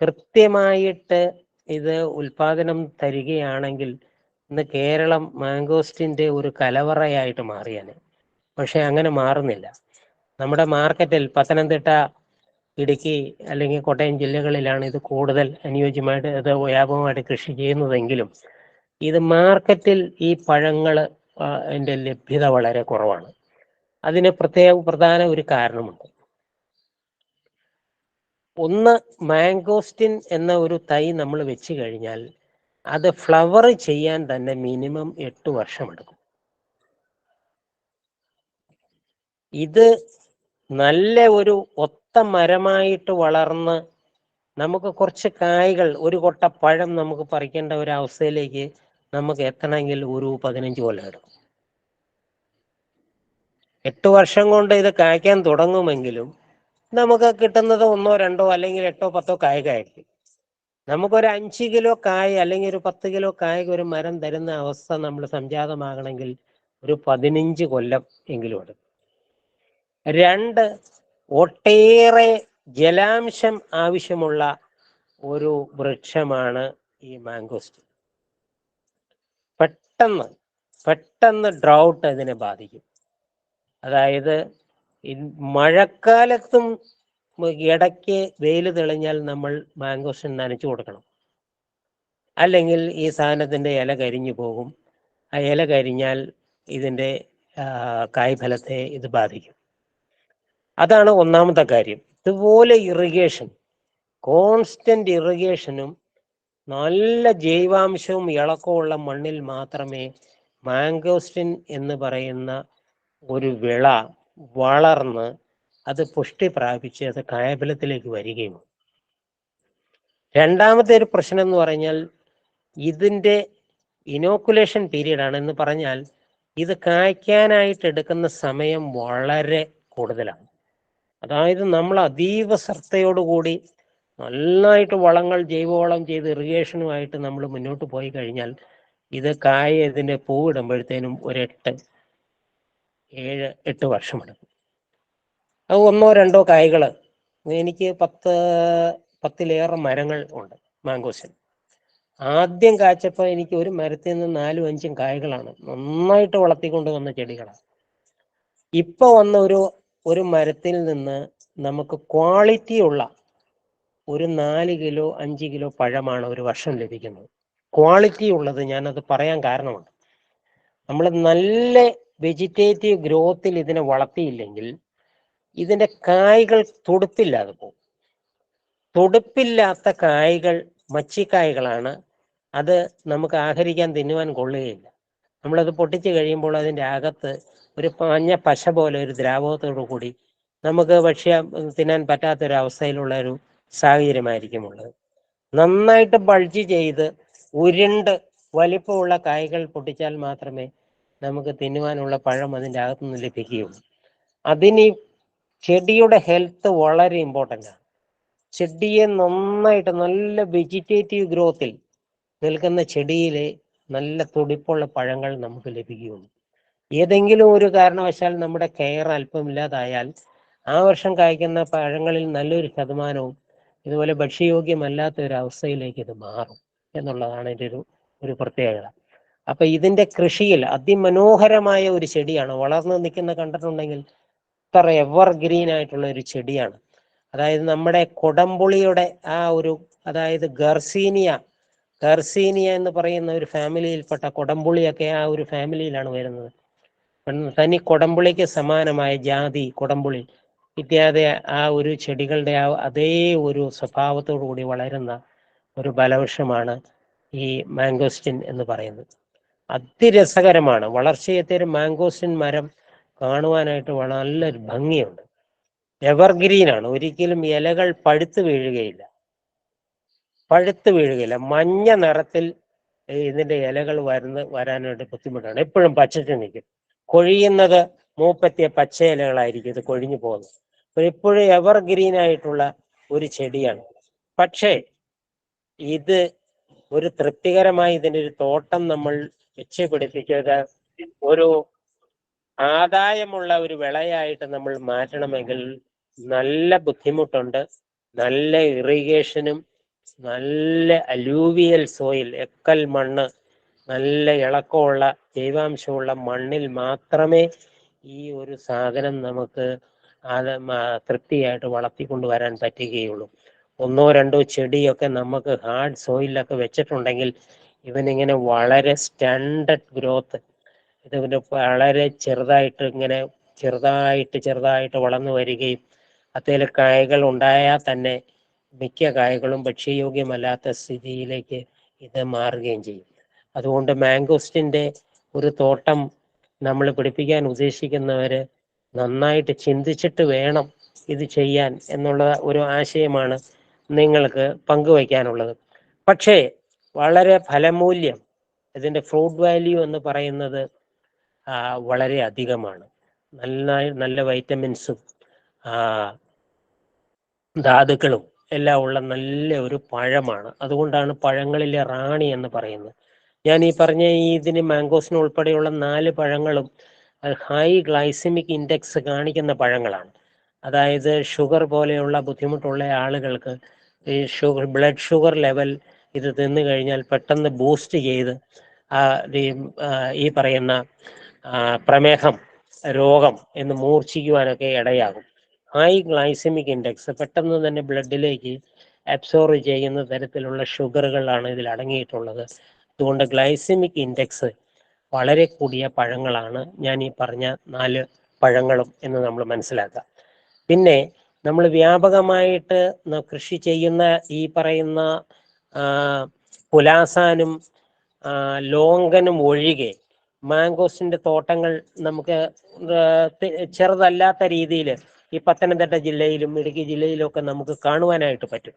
Speaker 1: കൃത്യമായിട്ട് ഇത് ഉൽപാദനം തരികയാണെങ്കിൽ ഇന്ന് കേരളം മാംഗോസ്റ്റിൻ്റെ ഒരു കലവറയായിട്ട് മാറിയാണ്. പക്ഷെ അങ്ങനെ മാറുന്നില്ല. നമ്മുടെ മാർക്കറ്റിൽ പത്തനംതിട്ട, ഇടുക്കി അല്ലെങ്കിൽ കോട്ടയം ജില്ലകളിലാണ് ഇത് കൂടുതൽ അനുയോജ്യമായിട്ട് ഇത് വ്യാപകമായിട്ട് കൃഷി ചെയ്യുന്നതെങ്കിലും ഇത് മാർക്കറ്റിൽ ഈ പഴങ്ങൾ എൻ്റെ ലഭ്യത വളരെ കുറവാണ്. അതിന് പ്രധാന ഒരു കാരണമുണ്ട്. ഒന്ന്, മാംഗോസ്റ്റിൻ എന്ന ഒരു തൈ നമ്മൾ വെച്ച് കഴിഞ്ഞാൽ അത് ഫ്ലവർ ചെയ്യാൻ തന്നെ മിനിമം 8 വർഷമെടുക്കും. ഇത് നല്ല ഒരു ഒത്ത മരമായിട്ട് വളർന്ന് നമുക്ക് കുറച്ച് കായ്കൾ, ഒരു കൊട്ട പഴം നമുക്ക് പറിക്കേണ്ട ഒരു അവസ്ഥയിലേക്ക് നമുക്ക് എത്തണമെങ്കിൽ ഒരു 15 കൊല്ലം എടുക്കും. 8 വർഷം കൊണ്ട് ഇത് കായ്ക്കാൻ തുടങ്ങുമെങ്കിലും നമുക്ക് കിട്ടുന്നത് 1 2 അല്ലെങ്കിൽ 8 10 കായ്കായിരിക്കും. നമുക്കൊരു 5 കിലോ കായ് അല്ലെങ്കിൽ ഒരു 10 കിലോ കായ് ഒരു മരം തരുന്ന അവസ്ഥ നമ്മൾ സംജാതമാകണമെങ്കിൽ ഒരു 15 കൊല്ലം എങ്കിലും എടുക്കും. 2, ഒട്ടേറെ ജലാംശം ആവശ്യമുള്ള ഒരു വൃക്ഷമാണ് ഈ മാംഗോസ്റ്റിൻ. പെട്ടെന്ന് ഡ്രൗട്ട് ഇതിനെ ബാധിക്കും. അതായത് മഴക്കാലത്തും ഇടയ്ക്ക് വെയിൽ തെളിഞ്ഞാൽ നമ്മൾ മാംഗോസ്റ്റിൻ നനച്ചു കൊടുക്കണം, അല്ലെങ്കിൽ ഈ സാധനത്തിന്റെ ഇല കരിഞ്ഞു പോകും. ആ ഇല കരിഞ്ഞാൽ ഇതിന്റെ കായ്ഫലത്തെ ഇത് ബാധിക്കും. അതാണ് ഒന്നാമത്തെ കാര്യം. ഇതുപോലെ ഇറിഗേഷൻ, കോൺസ്റ്റന്റ് ഇറിഗേഷനും നല്ല ജൈവാംശവും ഇളക്കമുള്ള മണ്ണിൽ മാത്രമേ മാംഗോസ്റ്റിൻ എന്ന് പറയുന്ന ഒരു വിള വളർന്ന് അത് പുഷ്ടി പ്രാപിച്ച് അത് കായഫലത്തിലേക്ക് വരികയുള്ളൂ. രണ്ടാമത്തെ ഒരു പ്രശ്നം എന്ന് പറഞ്ഞാൽ ഇതിൻ്റെ ഇനോക്കുലേഷൻ പീരീഡ് ആണ്. എന്ന് പറഞ്ഞാൽ ഇത് കായ്ക്കാനായിട്ട് എടുക്കുന്ന സമയം വളരെ കൂടുതലാണ്. അതായത് നമ്മൾ അതീവ ശ്രദ്ധയോടുകൂടി നന്നായിട്ട് വളങ്ങൾ, ജൈവവളം ചെയ്ത് ഇറിഗേഷനുമായിട്ട് നമ്മൾ മുന്നോട്ട് പോയി കഴിഞ്ഞാൽ ഇത് ഇതിൻ്റെ പൂവിടുമ്പോഴത്തേനും ഒരു 7-8 വർഷമെടുക്കും. അത് 1 2 കായ്കൾ. എനിക്ക് 10-ലേറെ മരങ്ങൾ ഉണ്ട് മാംഗോസിൻ. ആദ്യം കായ്ച്ചപ്പോൾ എനിക്ക് ഒരു മരത്തിൽ നിന്ന് 4-5 കായ്കളാണ്. നന്നായിട്ട് വളർത്തിക്കൊണ്ട് വന്ന ചെടികളാണ്. ഇപ്പൊ വന്ന ഒരു മരത്തിൽ നിന്ന് നമുക്ക് ക്വാളിറ്റിയുള്ള ഒരു 4 കിലോ 5 കിലോ പഴമാണ് ഒരു വർഷം ലഭിക്കുന്നത്. ക്വാളിറ്റി ഉള്ളത്, ഞാനത് പറയാൻ കാരണമുണ്ട്. നമ്മൾ നല്ല വെജിറ്റേറ്റീവ് ഗ്രോത്തിൽ ഇതിനെ വളർത്തിയില്ലെങ്കിൽ ഇതിന്റെ കായ്കൾ തുടുപ്പില്ലാതെ പോകും. തുടുപ്പില്ലാത്ത കായ്കൾ മച്ചിക്കായ്കളാണ്. അത് നമുക്ക് ആഹരിക്കാൻ തിന്നുവാൻ കൊള്ളുകയില്ല. നമ്മളത് പൊട്ടിച്ച് കഴിയുമ്പോൾ അതിൻ്റെ അകത്ത് ഒരു മഞ്ഞ പശ പോലെ ഒരു ദ്രാവകത്തോടു കൂടി നമുക്ക് തിന്നാൻ പറ്റാത്തൊരവസ്ഥയിലുള്ള ഒരു സാഹചര്യമായിരിക്കും ഉള്ളത്. നന്നായിട്ട് ബൾജ് ചെയ്ത് ഉരുണ്ട് വലിപ്പമുള്ള കായ്കൾ പൊട്ടിച്ചാൽ മാത്രമേ നമുക്ക് തിന്നുവാനുള്ള പഴം അതിൻ്റെ അകത്തുനിന്ന് ലഭിക്കുകയുള്ളൂ. അതിന് ചെടിയുടെ ഹെൽത്ത് വളരെ ഇമ്പോർട്ടൻ്റ് ആണ്. ചെടിയെ നന്നായിട്ട് നല്ല വെജിറ്റേറ്റീവ് ഗ്രോത്തിൽ നിൽക്കുന്ന ചെടിയിലെ നല്ല തുടിപ്പുള്ള പഴങ്ങൾ നമുക്ക് ലഭിക്കുകയുള്ളൂ. ഏതെങ്കിലും ഒരു കാരണവശാൽ നമ്മുടെ കെയർ അല്പം ഇല്ലാതായാൽ ആ വർഷം കായ്ക്കുന്ന പഴങ്ങളിൽ നല്ലൊരു ശതമാനവും ഇതുപോലെ ഭക്ഷ്യയോഗ്യമല്ലാത്ത ഒരു അവസ്ഥയിലേക്ക് ഇത് മാറും എന്നുള്ളതാണ് ഇതിൻ്റെ ഒരു പ്രത്യേകത. അപ്പൊ ഇതിന്റെ കൃഷിയിൽ അതിമനോഹരമായ ഒരു ചെടിയാണ്. വളർന്നു നിൽക്കുന്ന കണ്ടിട്ടുണ്ടെങ്കിൽ ഇത്ര എവർ ഗ്രീൻ ആയിട്ടുള്ള ഒരു ചെടിയാണ്. അതായത് നമ്മുടെ കൊടംപുളിയുടെ അതായത് ഗർസീനിയ എന്ന് പറയുന്ന ഒരു ഫാമിലിയിൽപ്പെട്ട കൊടംപുളിയൊക്കെ ആ ഒരു ഫാമിലിയിലാണ് വരുന്നത്. തനി കൊടംപുളിക്ക് സമാനമായ ജാതി കൊടംപുളി ഇത്യാദി ആ ഒരു ചെടികളുടെ അതേ ഒരു സ്വഭാവത്തോടു കൂടി വളരുന്ന ഒരു ബലവൃക്ഷമാണ് ഈ മാംഗോസ്റ്റിൻ എന്ന് പറയുന്നത്. അതിരസകരമാണ്. വളർച്ചയെത്തിയൊരു മാംഗോസ്റ്റിൻ മരം കാണുവാനായിട്ട് നല്ലൊരു ഭംഗിയുണ്ട്. എവർഗ്രീൻ ആണ്. ഒരിക്കലും ഇലകൾ പഴുത്ത് വീഴുകയില്ല. മഞ്ഞ നിറത്തിൽ ഇതിന്റെ ഇലകൾ വരാനായിട്ട് ബുദ്ധിമുട്ടാണ്. എപ്പോഴും പച്ചച്ച് നിൽക്കും. കൊഴിയുന്നത് മൂപ്പത്തിയ പച്ച ഇലകളായിരിക്കും ഇത് കൊഴിഞ്ഞു പോകുന്നത്. എപ്പോഴും എവർഗ്രീൻ ആയിട്ടുള്ള ഒരു ചെടിയാണ്. പക്ഷേ ഇത് ഒരു തൃപ്തികരമായി ഇതിൻ്റെ ഒരു തോട്ടം നമ്മൾ വെച്ച് പിടിപ്പിച്ചത് ഒരു ആദായമുള്ള ഒരു വിളയായിട്ട് നമ്മൾ മാറ്റണമെങ്കിൽ നല്ല ബുദ്ധിമുട്ടുണ്ട്. നല്ല ഇറിഗേഷനും നല്ല അലൂവിയൽ സോയിൽ, എക്കൽ മണ്ണ്, നല്ല ഇളക്കമുള്ള ജൈവാംശമുള്ള മണ്ണിൽ മാത്രമേ ഈ ഒരു സാധനം നമുക്ക് തൃപ്തിയായിട്ട് വളർത്തിക്കൊണ്ടുവരാൻ പറ്റുകയുള്ളൂ. 1 2 ചെടിയൊക്കെ നമുക്ക് ഹാർഡ് സോയിലൊക്കെ വെച്ചിട്ടുണ്ടെങ്കിൽ ഇവനിങ്ങനെ വളരെ സ്റ്റാൻഡേർഡ് ഗ്രോത്ത്, ഇതിന് വളരെ ചെറുതായിട്ട് ഇങ്ങനെ ചെറുതായിട്ട് ചെറുതായിട്ട് വളർന്നു വരികയും അതിൽ കായകൾ ഉണ്ടായാൽ തന്നെ മിക്ക കായകളും ഭക്ഷ്യയോഗ്യമല്ലാത്ത സ്ഥിതിയിലേക്ക് ഇത് മാറുകയും ചെയ്യും. അതുകൊണ്ട് മാംഗോസ്റ്റിൻ്റെ ഒരു തോട്ടം നമ്മൾ പിടിപ്പിക്കാൻ ഉദ്ദേശിക്കുന്നവര് നന്നായിട്ട് ചിന്തിച്ചിട്ട് വേണം ഇത് ചെയ്യാൻ എന്നുള്ള ഒരു ആശയമാണ് നിങ്ങൾക്ക് പങ്കുവയ്ക്കാനുള്ളത്. പക്ഷേ വളരെ ഫലമൂല്യം, ഇതിൻ്റെ ഫ്രൂട്ട് വാല്യൂ എന്ന് പറയുന്നത് വളരെ അധികമാണ്. നല്ല വൈറ്റമിൻസും ധാതുക്കളും എല്ലാം ഉള്ള നല്ല ഒരു പഴമാണ്. അതുകൊണ്ടാണ് പഴങ്ങളിലെ റാണി എന്ന് പറയുന്നത്. ഞാൻ ഈ പറഞ്ഞ ഇതിന് മാംഗോസിന് ഉൾപ്പെടെയുള്ള 4 പഴങ്ങളും ഹൈ ഗ്ലൈസിമിക് ഇൻഡെക്സ് കാണിക്കുന്ന പഴങ്ങളാണ്. അതായത് ഷുഗർ പോലെയുള്ള ബുദ്ധിമുട്ടുള്ള ആളുകൾക്ക് ഈ ബ്ലഡ് ഷുഗർ ലെവൽ ഇത് തിന്നു കഴിഞ്ഞാൽ പെട്ടെന്ന് ബൂസ്റ്റ് ചെയ്ത് ഈ പറയുന്ന പ്രമേഹം രോഗം എന്ന് മൂർച്ഛിക്കുവാനൊക്കെ ഇടയാകും. ഹൈ ഗ്ലൈസമിക് ഇൻഡെക്സ് പെട്ടെന്ന് തന്നെ ബ്ലഡിലേക്ക് അബ്സോർവ് ചെയ്യുന്ന തരത്തിലുള്ള ഷുഗറുകളാണ് ഇതിൽ അടങ്ങിയിട്ടുള്ളത്. അതുകൊണ്ട് ഗ്ലൈസമിക് ഇൻഡെക്സ് വളരെ കൂടിയ പഴങ്ങളാണ് ഞാൻ ഈ പറഞ്ഞ 4 പഴങ്ങളും എന്ന് നമ്മൾ മനസ്സിലാക്കുക. പിന്നെ നമ്മൾ വ്യാപകമായിട്ട് കൃഷി ചെയ്യുന്ന ഈ പറയുന്ന പുലാസാനും ലോങ്കനും ഒഴികെ മാംഗോസിന്റെ തോട്ടങ്ങൾ നമുക്ക് ചെറുതല്ലാത്ത രീതിയിൽ ഈ പത്തനംതിട്ട ജില്ലയിലും ഇടുക്കി ജില്ലയിലും ഒക്കെ നമുക്ക് കാണുവാനായിട്ട് പറ്റും.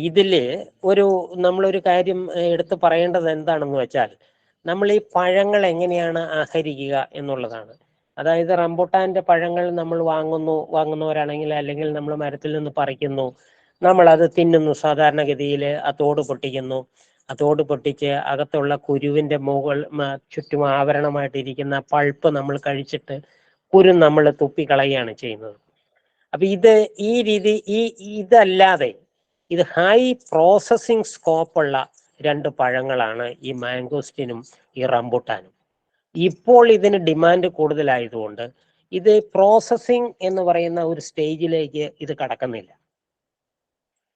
Speaker 1: ഇതില് നമ്മളൊരു കാര്യം എടുത്തു പറയേണ്ടത് എന്താണെന്ന് വെച്ചാൽ, നമ്മൾ ഈ പഴങ്ങൾ എങ്ങനെയാണ് ആഹരിക്കുക എന്നുള്ളതാണ്. അതായത് റംബുട്ടാന്റെ പഴങ്ങൾ നമ്മൾ വാങ്ങുന്നവരാണെങ്കിൽ, അല്ലെങ്കിൽ നമ്മൾ മരത്തിൽ നിന്ന് പറിക്കുന്നു, നമ്മൾ അത് തിന്നുന്നു. സാധാരണഗതിയിൽ ആ തോട് പൊട്ടിക്കുന്നു. ആ തോട് പൊട്ടിച്ച് അകത്തുള്ള കുരുവിന്റെ ചുറ്റും ആവരണമായിട്ടിരിക്കുന്ന പൾപ്പ് നമ്മൾ കഴിച്ചിട്ട് കുരു നമ്മൾ തുപ്പിക്കളയുകയാണ് ചെയ്യുന്നത്. അപ്പൊ ഈ രീതി ഇതല്ലാതെ ഇത് ഹൈ പ്രോസസ്സിംഗ് സ്കോപ്പുള്ള 2 പഴങ്ങളാണ് ഈ മാംഗോസ്റ്റിനും ഈ റംബുട്ടാനും. ഇപ്പോൾ ഇതിന് ഡിമാൻഡ് കൂടുതലായതുകൊണ്ട് ഇത് പ്രോസസ്സിംഗ് എന്ന് പറയുന്ന ഒരു സ്റ്റേജിലേക്ക് ഇത് കടക്കുന്നില്ല.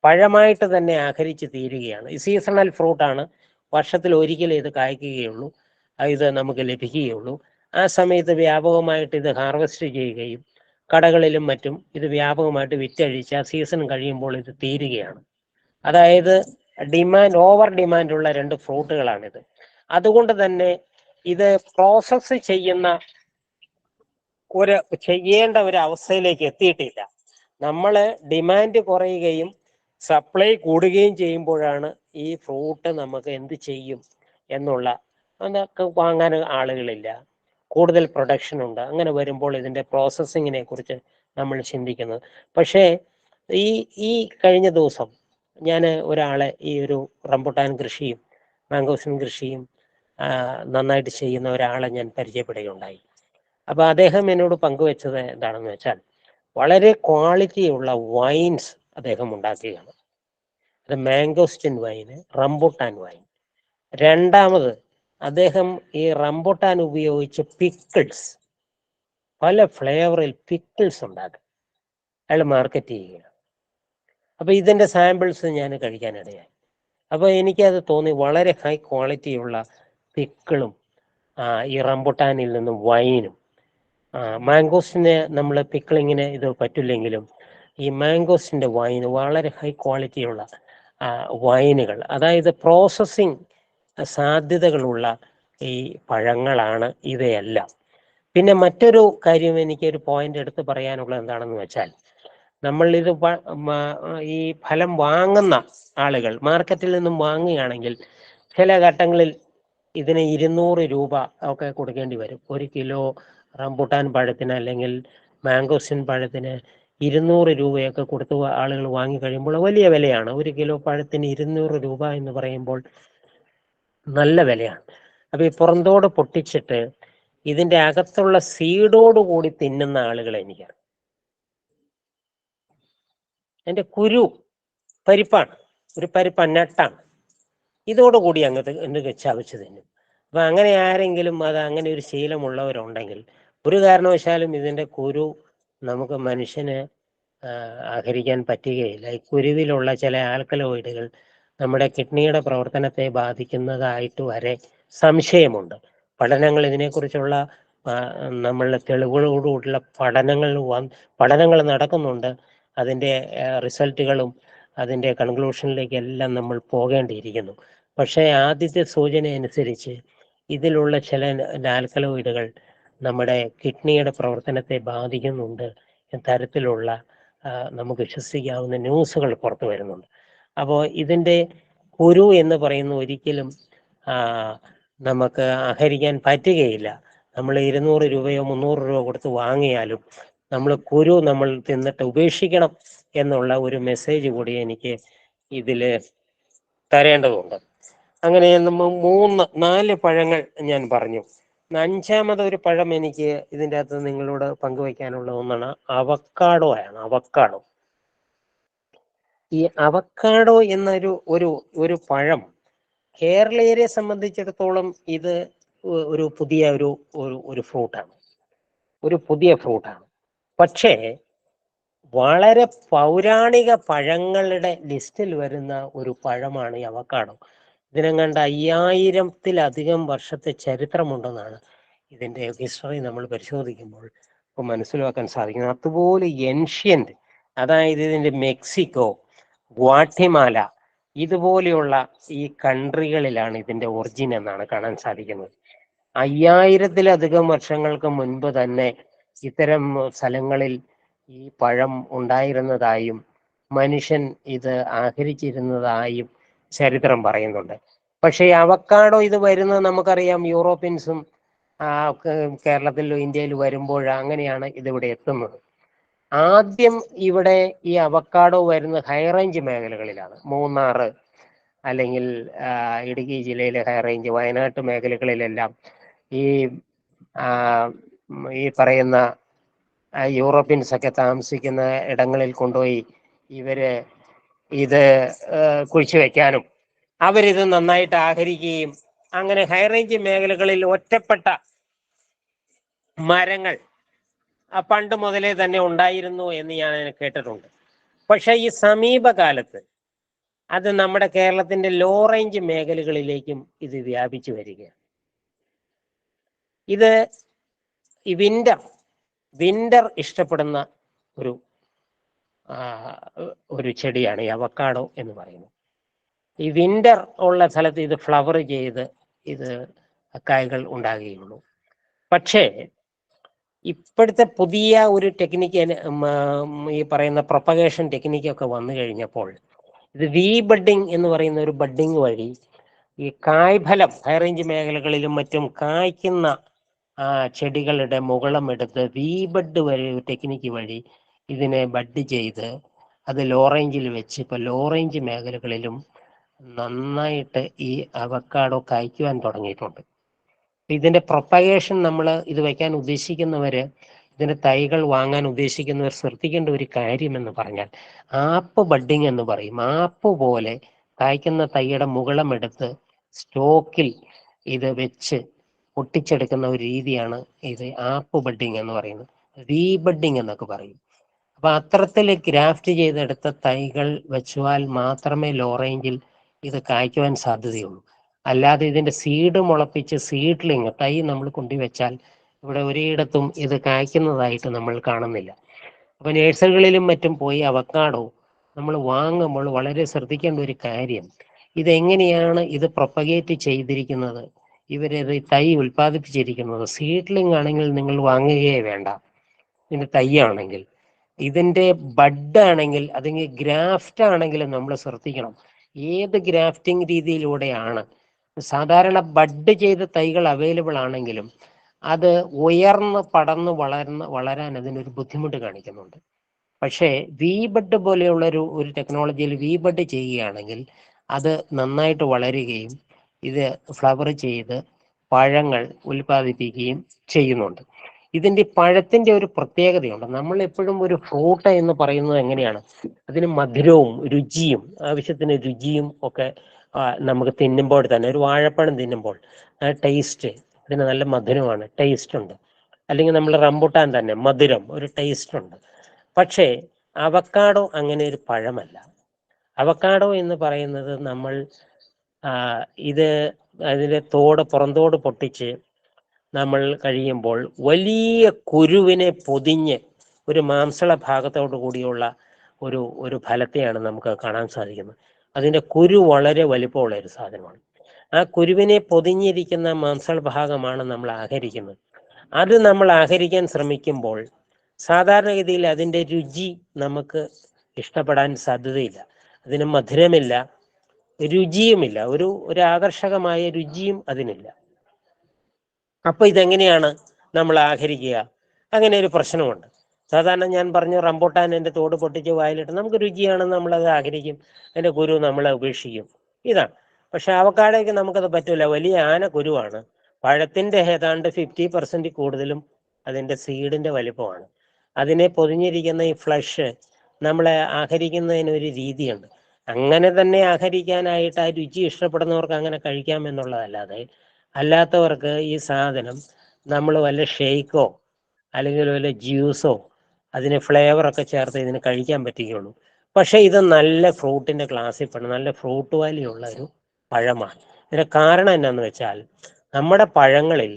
Speaker 1: പഴമായിട്ട് തന്നെ ആഹരിച്ച് തീരുകയാണ്. ഈ സീസണൽ ഫ്രൂട്ടാണ്, വർഷത്തിൽ ഒരിക്കലേ ഇത് കായ്ക്കുകയുള്ളൂ, ഇത് നമുക്ക് ലഭിക്കുകയുള്ളൂ. ആ സമയത്ത് വ്യാപകമായിട്ട് ഇത് ഹാർവെസ്റ്റ് ചെയ്യുകയും കടകളിലും മറ്റും ഇത് വ്യാപകമായിട്ട് വിറ്റഴിച്ച് ആ സീസൺ കഴിയുമ്പോൾ ഇത് തീരുകയാണ്. അതായത് ഓവർ ഡിമാൻഡുള്ള 2 ഫ്രൂട്ടുകളാണിത്. അതുകൊണ്ട് തന്നെ ഇത് പ്രോസസ്സ് ചെയ്യേണ്ട ഒരു അവസ്ഥയിലേക്ക് എത്തിയിട്ടില്ല. നമ്മൾ ഡിമാൻഡ് കുറയുകയും സപ്ലൈ കൂടുകയും ചെയ്യുമ്പോഴാണ് ഈ ഫ്രൂട്ട് നമുക്ക് എന്ത് ചെയ്യും എന്നുള്ള, അതൊക്കെ വാങ്ങാൻ ആളുകളില്ല, കൂടുതൽ പ്രൊഡക്ഷൻ ഉണ്ട്. അങ്ങനെ വരുമ്പോൾ ഇതിൻ്റെ പ്രോസസ്സിങ്ങിനെ കുറിച്ച് നമ്മൾ ചിന്തിക്കുന്നത്. പക്ഷേ ഈ കഴിഞ്ഞ ദിവസം ഞാൻ ഒരാളെ ഈ ഒരു റംബുട്ടാൻ കൃഷിയും മാംഗോസിൻ കൃഷിയും നന്നായിട്ട് ചെയ്യുന്ന ഒരാളെ ഞാൻ പരിചയപ്പെടുകയുണ്ടായി. അപ്പോൾ അദ്ദേഹം എന്നോട് പങ്കുവെച്ചത് എന്താണെന്ന് വെച്ചാൽ, വളരെ ക്വാളിറ്റിയുള്ള വൈൻസ് അദ്ദേഹം ഉണ്ടാക്കുകയാണ്. അത് മാംഗോസ്റ്റിൻ വൈന്, റംബുട്ടാൻ വൈൻ. രണ്ടാമത് അദ്ദേഹം ഈ റംബുട്ടാൻ ഉപയോഗിച്ച് പിക്കിൾസ്, പല ഫ്ലേവറിൽ പിക്കിൾസ് ഉണ്ടാക്കും, അയാൾ മാർക്കറ്റ് ചെയ്യുകയാണ്. അപ്പോൾ ഇതിൻ്റെ സാമ്പിൾസ് ഞാൻ കഴിക്കാനിടയായി. അപ്പോൾ എനിക്കത് തോന്നി, വളരെ ഹൈ ക്വാളിറ്റിയുള്ള പിക്കിളും ഈ റംബുട്ടാനിൽ നിന്നും വൈനും. മാംഗോസിന് നമ്മൾ പിക്കിളിങ്ങിന് ഇത് പറ്റില്ലെങ്കിലും ഈ മാംഗോസിൻ്റെ വൈന് വളരെ ഹൈ ക്വാളിറ്റിയുള്ള വൈനുകൾ, അതായത് പ്രോസസ്സിങ് സാധ്യതകളുള്ള ഈ പഴങ്ങളാണ് ഇവയെല്ലാം. പിന്നെ മറ്റൊരു കാര്യം, എനിക്കൊരു പോയിന്റ് എടുത്ത് പറയാനുള്ളത് എന്താണെന്ന് വെച്ചാൽ, നമ്മളിത് ഈ ഫലം വാങ്ങുന്ന ആളുകൾ മാർക്കറ്റിൽ നിന്നും വാങ്ങുകയാണെങ്കിൽ ചില ഘട്ടങ്ങളിൽ ഇതിന് 200 രൂപ ഒക്കെ കൊടുക്കേണ്ടി വരും. 1 കിലോ റംബുട്ടാൻ പഴത്തിന് അല്ലെങ്കിൽ മാംഗോസിൻ പഴത്തിന് 200 രൂപയൊക്കെ കൊടുത്ത് ആളുകൾ വാങ്ങിക്കഴിയുമ്പോൾ വലിയ വിലയാണ്. 1 കിലോ പഴത്തിന് 200 രൂപ എന്ന് പറയുമ്പോൾ നല്ല വിലയാണ്. അപ്പോൾ ഈ പുറന്തോട് പൊട്ടിച്ചിട്ട് ഇതിൻ്റെ അകത്തുള്ള സീഡോടുകൂടി തിന്നുന്ന ആളുകളെ എനിക്കറിയാം. അതിൻ്റെ കുരു പരിപ്പാണ്, ഒരു നട്ടാണ്, ഇതോടുകൂടി അങ്ങ് ചവച്ച് തിന്നും. അപ്പം അങ്ങനെ ആരെങ്കിലും അങ്ങനെ ഒരു ശീലമുള്ളവരുണ്ടെങ്കിൽ ഒരു കാരണവശാലും ഇതിൻ്റെ കുരു നമുക്ക് മനുഷ്യന് ആഹരിക്കാൻ പറ്റുകയില്ല. ഈ കുരുവിലുള്ള ചില ആൽക്കലോയിഡുകൾ നമ്മുടെ കിഡ്നിയുടെ പ്രവർത്തനത്തെ ബാധിക്കുന്നതായിട്ട് വരെ സംശയമുണ്ട്. പഠനങ്ങൾ ഇതിനെക്കുറിച്ചുള്ള നമ്മളുടെ തെളിവുകളോടുകൂടിയുള്ള പഠനങ്ങൾ നടക്കുന്നുണ്ട്. അതിൻ്റെ റിസൾട്ടുകളും അതിൻ്റെ കൺക്ലൂഷനിലേക്കെല്ലാം നമ്മൾ പോകേണ്ടിയിരിക്കുന്നു. പക്ഷേ ആദ്യത്തെ സൂചന അനുസരിച്ച് ഇതിലുള്ള ചില ആൽക്കലോയിഡുകൾ നമ്മുടെ കിഡ്നിയുടെ പ്രവർത്തനത്തെ ബാധിക്കുന്നുണ്ട് തരത്തിലുള്ള നമുക്ക് വിശ്വസിക്കാവുന്ന ന്യൂസുകൾ പുറത്തു വരുന്നുണ്ട്. അപ്പോൾ ഇതിൻ്റെ കുരു എന്ന് പറയുന്ന ഒരിക്കലും നമുക്ക് അഹരിക്കാൻ പറ്റുകയില്ല. നമ്മൾ 200 രൂപയോ 300 രൂപ കൊടുത്ത് വാങ്ങിയാലും നമ്മൾ കുരു നമ്മൾ തിന്നിട്ട് ഉപേക്ഷിക്കണം എന്നുള്ള ഒരു മെസ്സേജ് കൂടി എനിക്ക് ഇതിൽ തരേണ്ടതുണ്ട്. അങ്ങനെ 4 പഴങ്ങൾ ഞാൻ പറഞ്ഞു. 5ാമത് ഒരു പഴം എനിക്ക് ഇതിൻ്റെ അകത്ത് നിങ്ങളോട് പങ്കുവയ്ക്കാനുള്ള ഒന്നാണ് അവക്കാഡോ ആണ്. അവക്കാഡോ, ഈ അവക്കാഡോ എന്നൊരു ഒരു പഴം കേരളീയരെ സംബന്ധിച്ചിടത്തോളം ഇത് ഒരു പുതിയ ഒരു ഫ്രൂട്ടാണ്, ഒരു പുതിയ ഫ്രൂട്ടാണ്. പക്ഷേ വളരെ പൗരാണിക പഴങ്ങളുടെ ലിസ്റ്റിൽ വരുന്ന ഒരു പഴമാണ് ഈ അവക്കാഡോ. ഇതിനെങ്ങാണ്ട് 5000-ത്തിലധികം വർഷത്തെ ചരിത്രമുണ്ടെന്നാണ് ഇതിൻ്റെ ഹിസ്റ്ററി നമ്മൾ പരിശോധിക്കുമ്പോൾ ഇപ്പോൾ മനസ്സിലാക്കാൻ സാധിക്കുന്നത്. അതുപോലെ ഏൻഷ്യൻ്റ്, അതായത് ഇതിൻ്റെ മെക്സിക്കോ, ഗ്വാട്ടിമാല ഇതുപോലെയുള്ള ഈ കൺട്രികളിലാണ് ഇതിൻ്റെ ഒറിജിൻ എന്നാണ് കാണാൻ സാധിക്കുന്നത്. 5000-ത്തിലധികം വർഷങ്ങൾക്ക് മുൻപ് തന്നെ ഇത്തരം സ്ഥലങ്ങളിൽ ഈ പഴം ഉണ്ടായിരുന്നതായും മനുഷ്യൻ ഇത് ആഹരിച്ചിരുന്നതായും ചരിത്രം പറയുന്നുണ്ട്. പക്ഷേ അവക്കാഡോ ഇത് വരുന്നത് നമുക്കറിയാം, യൂറോപ്യൻസും കേരളത്തിലും ഇന്ത്യയിൽ വരുമ്പോൾ അങ്ങനെയാണ് ഇതിവിടെ എത്തുന്നത്. ആദ്യം ഇവിടെ ഈ അവക്കാഡോ വരുന്ന ഹൈറേഞ്ച് മേഖലകളിലാണ്. മൂന്നാർ അല്ലെങ്കിൽ ഇടുക്കി ജില്ലയിലെ ഹൈറേഞ്ച്, വയനാട്ട് മേഖലകളിലെല്ലാം ഈ പറയുന്ന യൂറോപ്യൻസ് ഒക്കെ താമസിക്കുന്ന ഇടങ്ങളിൽ കൊണ്ടുപോയി ഇവര് ഇത് കുഴിച്ചു വെക്കാനും അവരിത് നന്നായിട്ട് ആഹരിക്കുകയും അങ്ങനെ ഹൈറേഞ്ച് മേഖലകളിൽ ഒറ്റപ്പെട്ട മരങ്ങൾ പണ്ട് മുതലേ തന്നെ ഉണ്ടായിരുന്നു എന്ന് ഞാൻ കേട്ടിട്ടുണ്ട്. പക്ഷെ ഈ സമീപകാലത്ത് അത് നമ്മുടെ കേരളത്തിന്റെ ലോ റേഞ്ച് മേഖലകളിലേക്കും ഇത് വ്യാപിച്ചു വരികയാണ്. ഇത് ഈ വിന്റർ ഇഷ്ടപ്പെടുന്ന ഒരു ചെടിയാണ് ഈ അവക്കാഡോ എന്ന് പറയുന്നത്. ഈ വിന്റർ ഉള്ള സ്ഥലത്ത് ഇത് ഫ്ലവർ ചെയ്ത് ഇത് കായ്കൾ ഉണ്ടാകുകയുള്ളൂ. പക്ഷേ ഇപ്പോഴത്തെ പുതിയ ഒരു ടെക്നിക്ക്, ഈ പറയുന്ന പ്രൊപ്പഗേഷൻ ടെക്നിക്കൊക്കെ വന്നു കഴിഞ്ഞപ്പോൾ ഇത് ബഡ്ഡിങ് എന്ന് പറയുന്ന ഒരു ബഡ്ഡിങ് വഴി ഈ കായ്ഫലം ഹൈറേഞ്ച് മേഖലകളിലും മറ്റും കായ്ക്കുന്ന ചെടികളുടെ മുകളം എടുത്ത് ബഡ് വഴി ടെക്നിക്ക് വഴി ഇതിനെ ബഡ് ചെയ്ത് അത് ലോ റേഞ്ചിൽ വെച്ച് ഇപ്പോൾ ലോ റേഞ്ച് മേഖലകളിലും നന്നായിട്ട് ഈ അവക്കാഡോ കായ്ക്കുവാൻ തുടങ്ങിയിട്ടുണ്ട്. ഇതിന്റെ പ്രൊപ്പഗേഷൻ നമ്മൾ ഇത് വയ്ക്കാൻ ഉദ്ദേശിക്കുന്നവര്, ഇതിന്റെ തൈകൾ വാങ്ങാൻ ഉദ്ദേശിക്കുന്നവർ ശ്രദ്ധിക്കേണ്ട ഒരു കാര്യം എന്ന് പറഞ്ഞാൽ ആപ്പ് ബഡ്ഡിങ് എന്ന് പറയും. ആപ്പ് പോലെ കായ്ക്കുന്ന തൈയുടെ മുകളം എടുത്ത് സ്റ്റോക്കിൽ ഇത് വെച്ച് പൊട്ടിച്ചെടുക്കുന്ന ഒരു രീതിയാണ് ഇത് ആപ്പ് ബഡ്ഡിങ് എന്ന് പറയുന്നത്. ബഡ്ഡിങ് എന്നൊക്കെ പറയും. അപ്പൊ അത്തരത്തിൽ ഗ്രാഫ്റ്റ് ചെയ്തെടുത്ത തൈകൾ വെച്ചാൽ മാത്രമേ ലോ റേഞ്ചിൽ ഇത് കായ്ക്കുവാൻ സാധ്യതയുള്ളൂ. അല്ലാതെ ഇതിന്റെ സീഡ് മുളപ്പിച്ച് സീഡ്ലിങ് തൈ നമ്മൾ കൊണ്ടുവച്ചാൽ ഇവിടെ ഒരിടത്തും ഇത് കായ്ക്കുന്നതായിട്ട് നമ്മൾ കാണുന്നില്ല. അപ്പൊ നേഴ്സറികളിലും മറ്റും പോയി അവക്കാഡോ നമ്മൾ വാങ്ങുമ്പോൾ വളരെ ശ്രദ്ധിക്കേണ്ട ഒരു കാര്യം, ഇതെങ്ങനെയാണ് ഇത് പ്രൊപ്പഗേറ്റ് ചെയ്തിരിക്കുന്നത്, ഇവരത് തൈ ഉൽപ്പാദിപ്പിച്ചിരിക്കുന്നത്. സീഡ്ലിംഗ് ആണെങ്കിൽ നിങ്ങൾ വാങ്ങുകയേ വേണ്ട. ഇതിന്റെ തൈ ആണെങ്കിൽ, ഇതിന്റെ ബഡ് ആണെങ്കിൽ, അല്ലെങ്കിൽ ഗ്രാഫ്റ്റ് ആണെങ്കിലും നമ്മൾ ശ്രദ്ധിക്കണം ഏത് ഗ്രാഫ്റ്റിംഗ് രീതിയിലൂടെയാണ്. സാധാരണ ബഡ് ചെയ്ത തൈകൾ അവൈലബിൾ ആണെങ്കിലും അത് ഉയർന്ന് പടർന്ന് വളരാൻ അതിനൊരു ബുദ്ധിമുട്ട് കാണിക്കുന്നുണ്ട്. പക്ഷേ ബഡ് പോലെയുള്ള ഒരു ടെക്നോളജിയിൽ ബഡ് ചെയ്യുകയാണെങ്കിൽ അത് നന്നായിട്ട് വളരുകയും ഇത് ഫ്ലവർ ചെയ്ത് പഴങ്ങൾ ഉൽപ്പാദിപ്പിക്കുകയും ചെയ്യുന്നുണ്ട്. ഇതിന്റെ പഴത്തിന്റെ ഒരു പ്രത്യേകതയുണ്ട്. നമ്മൾ എപ്പോഴും ഒരു ഫ്രൂട്ട് എന്ന് പറയുന്നത് എങ്ങനെയാണ്, അതിന് മധുരവും രുചിയും, ആവശ്യത്തിന് രുചിയും ഒക്കെ നമുക്ക് തിന്നുമ്പോൾ തന്നെ, ഒരു വാഴപ്പഴം തിന്നുമ്പോൾ ടേസ്റ്റ്, ഇതിന് നല്ല മധുരമാണ്, ടേസ്റ്റ് ഉണ്ട്. അല്ലെങ്കിൽ നമ്മൾ റംബുട്ടാൻ തന്നെ മധുരം, ഒരു ടേസ്റ്റ് ഉണ്ട്. പക്ഷേ അവക്കാഡോ അങ്ങനെ ഒരു പഴമല്ല. അവക്കാഡോ എന്ന് പറയുന്നത് നമ്മൾ ഇത് അതിൻ്റെ പുറന്തോട് പൊട്ടിച്ച് നമ്മൾ കഴിയുമ്പോൾ വലിയ കുരുവിനെ പൊതിഞ്ഞ് ഒരു മാംസള ഭാഗത്തോടു കൂടിയുള്ള ഒരു ഒരു ഫലത്തെയാണ് നമുക്ക് കാണാൻ സാധിക്കുന്നത്. അതിൻ്റെ കുരു വളരെ വലിപ്പമുള്ള ഒരു സാധനമാണ്. ആ കുരുവിനെ പൊതിഞ്ഞിരിക്കുന്ന മാംസള ഭാഗമാണ് നമ്മൾ ആഹരിക്കുന്നത്. അത് നമ്മൾ ആഹരിക്കാൻ ശ്രമിക്കുമ്പോൾ സാധാരണഗതിയിൽ അതിൻ്റെ രുചി നമുക്ക് ഇഷ്ടപ്പെടാൻ സാധ്യതയില്ല. അതിന് മധുരമില്ല, രുചിയുമില്ല, ഒരു ആകർഷകമായ രുചിയും അതിനില്ല. അപ്പൊ ഇതെങ്ങനെയാണ് നമ്മൾ ആഹരിക്കുക? അങ്ങനെ ഒരു പ്രശ്നമുണ്ട്. സാധാരണ ഞാൻ പറഞ്ഞു റംബൂട്ടാനിന്റെ തോട് പൊട്ടിച്ച് വായിലിട്ട് നമുക്ക് രുചിയാണെന്ന് നമ്മളത് ആഗ്രഹിക്കും, അതിന്റെ കുരു നമ്മളെ ഉപേക്ഷിക്കും, ഇതാണ്. പക്ഷെ അവക്കാടേക്ക് നമുക്കത് പറ്റില്ല, വലിയ ആന കുരുവാണ്. പഴത്തിന്റെ ഏതാണ്ട് 50% കൂടുതലും അതിന്റെ സീഡിന്റെ വലിപ്പമാണ്. അതിനെ പൊതിഞ്ഞിരിക്കുന്ന ഈ ഫ്ലഷ് നമ്മളെ ആഹരിക്കുന്നതിന് ഒരു രീതിയുണ്ട്. അങ്ങനെ തന്നെ ആഹരിക്കാനായിട്ട് ആ രുചി ഇഷ്ടപ്പെടുന്നവർക്ക് അങ്ങനെ കഴിക്കാം എന്നുള്ളതല്ലാതെ, അല്ലാത്തവർക്ക് ഈ സാധനം നമ്മൾ വല്ല ഷെയ്ക്കോ അല്ലെങ്കിൽ വല്ല ജ്യൂസോ അതിന് ഫ്ലേവറൊക്കെ ചേർത്ത് ഇതിന് കഴിക്കാൻ പറ്റുകയുള്ളൂ. പക്ഷെ ഇത് നല്ല ഫ്രൂട്ടിന്റെ ക്ലാസ്സിൽ പെടുന്ന നല്ല ഫ്രൂട്ട് വാല്യൂ ഉള്ള ഒരു പഴമാണ്. ഇതിന്റെ കാരണം എന്നാന്ന് വെച്ചാൽ, നമ്മുടെ പഴങ്ങളിൽ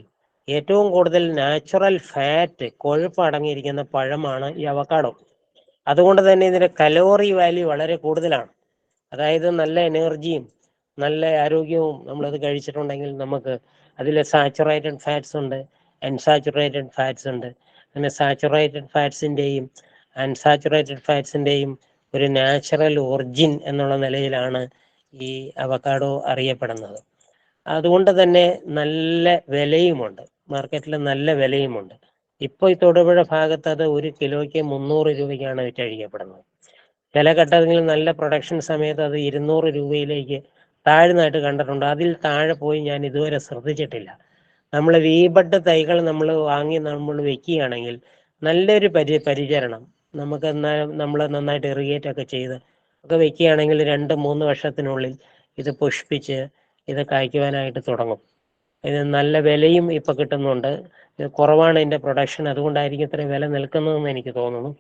Speaker 1: ഏറ്റവും കൂടുതൽ നാച്ചുറൽ ഫാറ്റ്, കൊഴുപ്പ് അടങ്ങിയിരിക്കുന്ന പഴമാണ് ഈ അവക്കാഡോ. അതുകൊണ്ട് തന്നെ ഇതിന്റെ കലോറി വാല്യൂ വളരെ കൂടുതലാണ്. അതായത് നല്ല എനർജിയും നല്ല ആരോഗ്യവും നമ്മളത് കഴിച്ചിട്ടുണ്ടെങ്കിൽ നമുക്ക് അതിൽ സാച്ചുറേറ്റഡ് ഫാറ്റ്സ് ഉണ്ട്, അൺസാച്ചുറേറ്റഡ് ഫാറ്റ്സ് ഉണ്ട്. അങ്ങനെ സാച്ചുറേറ്റഡ് ഫാറ്റ്സിൻ്റെയും അൺസാച്ചുറേറ്റഡ് ഫാറ്റ്സിൻ്റെയും ഒരു നാച്ചുറൽ ഒറിജിൻ എന്നുള്ള നിലയിലാണ് ഈ അവക്കാഡോ അറിയപ്പെടുന്നത്. അതുകൊണ്ട് തന്നെ നല്ല വിലയുമുണ്ട്, മാർക്കറ്റിൽ നല്ല വിലയുമുണ്ട്. ഇപ്പോൾ ഈ തൊടുപുഴ ഭാഗത്ത് അത് 1 കിലോയ്ക്ക് 300 രൂപയ്ക്കാണ് വിറ്റഴിക്കപ്പെടുന്നത്. ചില ഘട്ടങ്ങളിൽ നല്ല പ്രൊഡക്ഷൻ സമയത്ത് അത് 200 രൂപയിലേക്ക് താഴ്ന്നതായിട്ട് കണ്ടിട്ടുണ്ട്. അതിൽ താഴെ പോയി ഞാൻ ഇതുവരെ ശ്രദ്ധിച്ചിട്ടില്ല. നമ്മൾ വീബഡ് തൈകൾ നമ്മൾ വാങ്ങി നമ്മൾ വെക്കുകയാണെങ്കിൽ നല്ലൊരു പരിചരണം നമുക്ക് നമ്മൾ നന്നായിട്ട് ഇറിഗേറ്റ് ഒക്കെ ചെയ്ത് ഒക്കെ വെക്കുകയാണെങ്കിൽ 2-3 വർഷത്തിനുള്ളിൽ ഇത് പുഷ്പിച്ച് ഇത് കായ്ക്കുവാനായിട്ട് തുടങ്ങും. ഇത് നല്ല വിലയും ഇപ്പം കിട്ടുന്നുണ്ട്. ഇത് കുറവാണ് ഇതിൻ്റെ പ്രൊഡക്ഷൻ, അതുകൊണ്ടായിരിക്കും ഇത്രയും വില നിൽക്കുന്നതെന്ന് എനിക്ക് തോന്നുന്നു.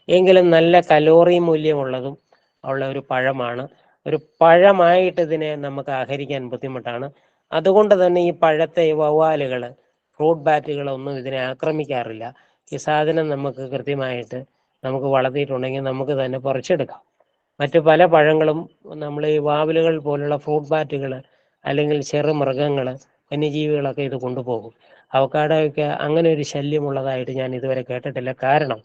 Speaker 1: എങ്കിലും നല്ല കലോറി മൂല്യമുള്ളതും ഉള്ള ഒരു പഴമാണ്. ഒരു പഴമായിട്ട് ഇതിനെ നമുക്ക് ആഹരിക്കാൻ ബുദ്ധിമുട്ടാണ്. അതുകൊണ്ട് തന്നെ ഈ പഴത്തെ വവ്വാലുകൾ, ഫ്രൂട്ട് ബാറ്റുകളൊന്നും ഇതിനെ ആക്രമിക്കാറില്ല. ഈ സാധനം നമുക്ക് കൃത്യമായിട്ട് നമുക്ക് വളർത്തിയിട്ടുണ്ടെങ്കിൽ നമുക്ക് തന്നെ പറിച്ചെടുക്കാം. മറ്റു പല പഴങ്ങളും നമ്മൾ ഈ വാവലുകൾ പോലുള്ള ഫ്രൂട്ട് ബാറ്റുകൾ അല്ലെങ്കിൽ ചെറു മൃഗങ്ങൾ, വന്യജീവികളൊക്കെ ഇത് കൊണ്ടുപോകും. അവക്കാഡോയ്ക്ക് അങ്ങനെ ഒരു ശല്യമുള്ളതായിട്ട് ഞാൻ ഇതുവരെ കേട്ടിട്ടില്ല. കാരണം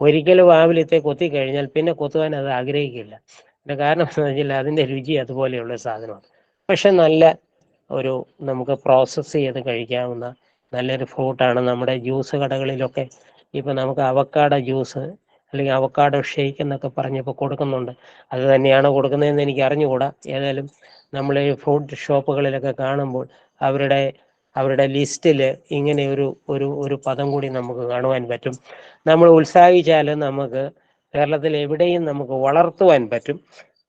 Speaker 1: ഒരിക്കലും വാവിലത്തെ കൊത്തി കഴിഞ്ഞാൽ പിന്നെ കൊത്തുവാൻ അത് ആഗ്രഹിക്കില്ല. അതിൻ്റെ കാരണം എന്ന് വെച്ചാൽ അതിൻ്റെ രുചി അതുപോലെയുള്ള സാധനമാണ്. പക്ഷെ നല്ല ഒരു നമുക്ക് പ്രോസസ്സ് ചെയ്ത് കഴിക്കാവുന്ന നല്ലൊരു ഫ്രൂട്ടാണ്. നമ്മുടെ ജ്യൂസ് കടകളിലൊക്കെ ഇപ്പം നമുക്ക് അവക്കാഡോ ജ്യൂസ് അല്ലെങ്കിൽ അവക്കാഡോ ഷേക്ക് എന്നൊക്കെ പറഞ്ഞപ്പോൾ കൊടുക്കുന്നുണ്ട്. അത് തന്നെയാണ് കൊടുക്കുന്നതെന്ന് എനിക്ക് അറിഞ്ഞുകൂടാ. ഏതായാലും നമ്മൾ ഈ ഫ്രൂട്ട് ഷോപ്പുകളിലൊക്കെ കാണുമ്പോൾ അവരുടെ ലിസ്റ്റിൽ ഇങ്ങനെ ഒരു പദം കൂടി നമുക്ക് കാണുവാൻ പറ്റും. നമ്മൾ ഉത്സാഹിച്ചാൽ നമുക്ക് കേരളത്തിൽ എവിടെയും നമുക്ക് വളർത്തുവാൻ പറ്റും.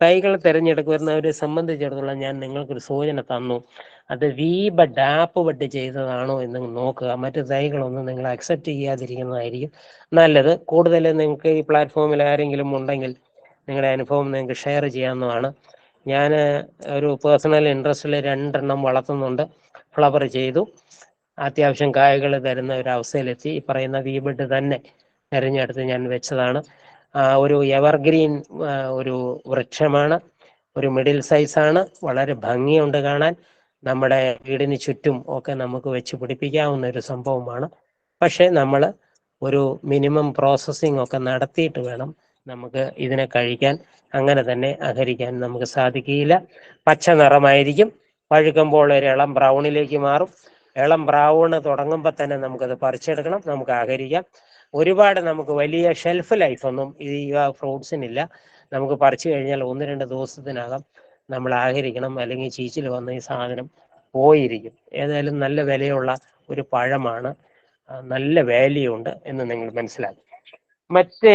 Speaker 1: തൈകൾ തിരഞ്ഞെടുക്കുന്നവരെ സംബന്ധിച്ചിടത്തോളം ഞാൻ നിങ്ങൾക്കൊരു സൂചന തന്നു. അത് ആപ്പ് ബഡ് ചെയ്തതാണോ എന്ന് നോക്കുക. മറ്റു തൈകളൊന്നും നിങ്ങൾ അക്സെപ്റ്റ് ചെയ്യാതിരിക്കുന്നതായിരിക്കും നല്ലത്. കൂടുതൽ നിങ്ങൾക്ക് ഈ പ്ലാറ്റ്ഫോമിൽ ആരെങ്കിലും ഉണ്ടെങ്കിൽ നിങ്ങളുടെ അനുഭവം നിങ്ങൾക്ക് ഷെയർ ചെയ്യാവുന്നതാണ്. ഞാൻ ഒരു പേഴ്സണൽ ഇൻട്രസ്റ്റിൽ 2 എണ്ണം വളർത്തുന്നുണ്ട്. ഫ്ലവർ ചെയ്തു, അത്യാവശ്യം കായകൾ തരുന്ന ഒരു അവസ്ഥയിലെത്തി. ഈ പറയുന്ന ബഡ് തന്നെ തിരഞ്ഞെടുത്ത് ഞാൻ വെച്ചതാണ്. ഒരു എവർഗ്രീൻ ഒരു വൃക്ഷമാണ്. ഒരു മിഡിൽ സൈസാണ്. വളരെ ഭംഗിയുണ്ട് കാണാൻ. നമ്മുടെ വീടിന് ചുറ്റും ഒക്കെ നമുക്ക് വെച്ച് പിടിപ്പിക്കാവുന്ന ഒരു സംഭവമാണ്. പക്ഷെ നമ്മൾ ഒരു മിനിമം പ്രോസസ്സിംഗ് ഒക്കെ നടത്തിയിട്ട് വേണം നമുക്ക് ഇതിനെ കഴിക്കാൻ. അങ്ങനെ തന്നെ ആഹരിക്കാൻ നമുക്ക് സാധിക്കുകയില്ല. പച്ച നിറമായിരിക്കും, പഴുക്കുമ്പോൾ ഒരു ഇളം ബ്രൗണിലേക്ക് മാറും. ഇളം ബ്രൗണ് തുടങ്ങുമ്പോൾ തന്നെ നമുക്കത് പറിച്ചെടുക്കണം, നമുക്ക് ആഹരിക്കാം. ഒരുപാട് നമുക്ക് വലിയ ഷെൽഫ് ലൈഫൊന്നും ഈ ഫ്രൂട്ട്സിനില്ല. നമുക്ക് പറിച്ചു കഴിഞ്ഞാൽ 1-2 ദിവസത്തിനകം നമ്മൾ ആഹരിക്കണം, അല്ലെങ്കിൽ ചീച്ചിൽ വന്ന് ഈ സാധനം പോയിരിക്കും. ഏതായാലും നല്ല വിലയുള്ള ഒരു പഴമാണ്, നല്ല വാല്യൂ ഉണ്ട് എന്ന് നിങ്ങൾ മനസ്സിലാക്കും.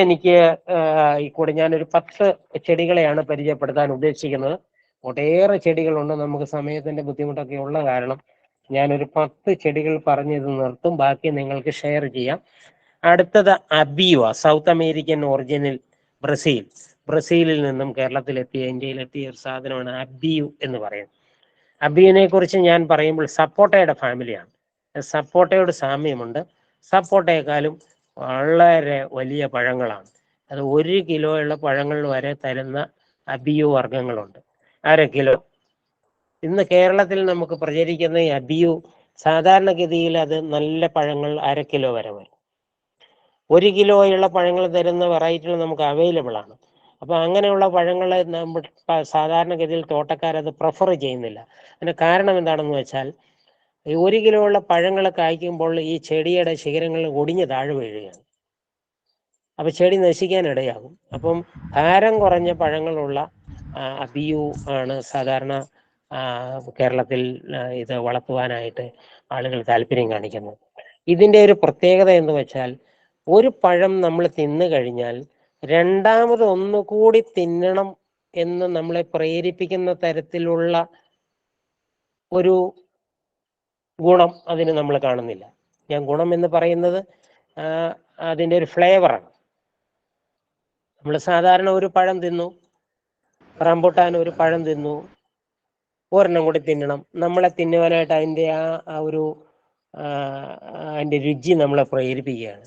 Speaker 1: എനിക്ക് ഈ കൂടെ ഞാനൊരു 10 ചെടികളെയാണ് പരിചയപ്പെടുത്താൻ ഉദ്ദേശിക്കുന്നത്. ഒട്ടേറെ ചെടികളുണ്ട്. നമുക്ക് സമയത്തിന്റെ ബുദ്ധിമുട്ടൊക്കെ ഉള്ള കാരണം ഞാനൊരു 10 ചെടികൾ പറഞ്ഞത് നിർത്തും, ബാക്കി നിങ്ങൾക്ക് ഷെയർ ചെയ്യാം. അടുത്തത് അബിയുവ, സൗത്ത് അമേരിക്കൻ ഒറിജിനൽ, ബ്രസീലിൽ നിന്നും കേരളത്തിലെത്തിയ, ഇന്ത്യയിലെത്തിയ ഒരു സാധനമാണ് അബിയു എന്ന് പറയുന്നത്. അബിയുവിനെ കുറിച്ച് ഞാൻ പറയുമ്പോൾ സപ്പോട്ടയുടെ ഫാമിലിയാണ്. സപ്പോട്ടയോട് സാമ്യമുണ്ട്. സപ്പോട്ടയെക്കാളും വളരെ വലിയ പഴങ്ങളാണ്. അത് 1 കിലോയുള്ള പഴങ്ങൾ വരെ തരുന്ന അബിയു വർഗ്ഗങ്ങളുണ്ട്. 1/2 കിലോ. ഇന്ന് കേരളത്തിൽ നമുക്ക് പ്രചരിക്കുന്ന ഈ അബിയു സാധാരണഗതിയിൽ അത് നല്ല പഴങ്ങൾ 1/2 കിലോ വരെ വരും. 1 കിലോയുള്ള പഴങ്ങൾ തരുന്ന വെറൈറ്റികൾ നമുക്ക് അവൈലബിൾ ആണ്. അപ്പോൾ അങ്ങനെയുള്ള പഴങ്ങൾ നമ്മൾ സാധാരണഗതിയിൽ തോട്ടക്കാരത് പ്രിഫർ ചെയ്യുന്നില്ല. അതിന് കാരണം എന്താണെന്ന് വെച്ചാൽ, ഈ 1 കിലോ ഉള്ള പഴങ്ങൾ കായ്ക്കുമ്പോൾ ഈ ചെടിയുടെ ശിഖരങ്ങൾ ഒടിഞ്ഞ് താഴെ വീഴുകയാണ്. അപ്പോൾ ചെടി നശിക്കാൻ ഇടയാകും. അപ്പം ഭാരം കുറഞ്ഞ പഴങ്ങളുള്ള അബിയു ആണ് സാധാരണ കേരളത്തിൽ ഇത് വളർത്തുവാനായിട്ട് ആളുകൾ താല്പര്യം കാണിക്കുന്നത്. ഇതിൻ്റെ ഒരു പ്രത്യേകത എന്ന് വെച്ചാൽ, ഒരു പഴം നമ്മൾ തിന്നു കഴിഞ്ഞാൽ രണ്ടാമത് ഒന്നുകൂടി തിന്നണം എന്ന് നമ്മളെ പ്രേരിപ്പിക്കുന്ന തരത്തിലുള്ള ഒരു ഗുണം അതിന് നമ്മൾ കാണുന്നില്ല. ഞാൻ ഗുണം എന്ന് പറയുന്നത് അതിൻ്റെ ഒരു ഫ്ലേവറാണ്. നമ്മൾ സാധാരണ ഒരു പഴം തിന്നു, റംബുട്ടാൻ ഒരു പഴം തിന്നു, ഒരെണ്ണം കൂടി തിന്നണം, നമ്മളെ തിന്നുവാനായിട്ട് അതിൻ്റെ ഒരു അതിൻ്റെ രുചി നമ്മളെ പ്രേരിപ്പിക്കുകയാണ്.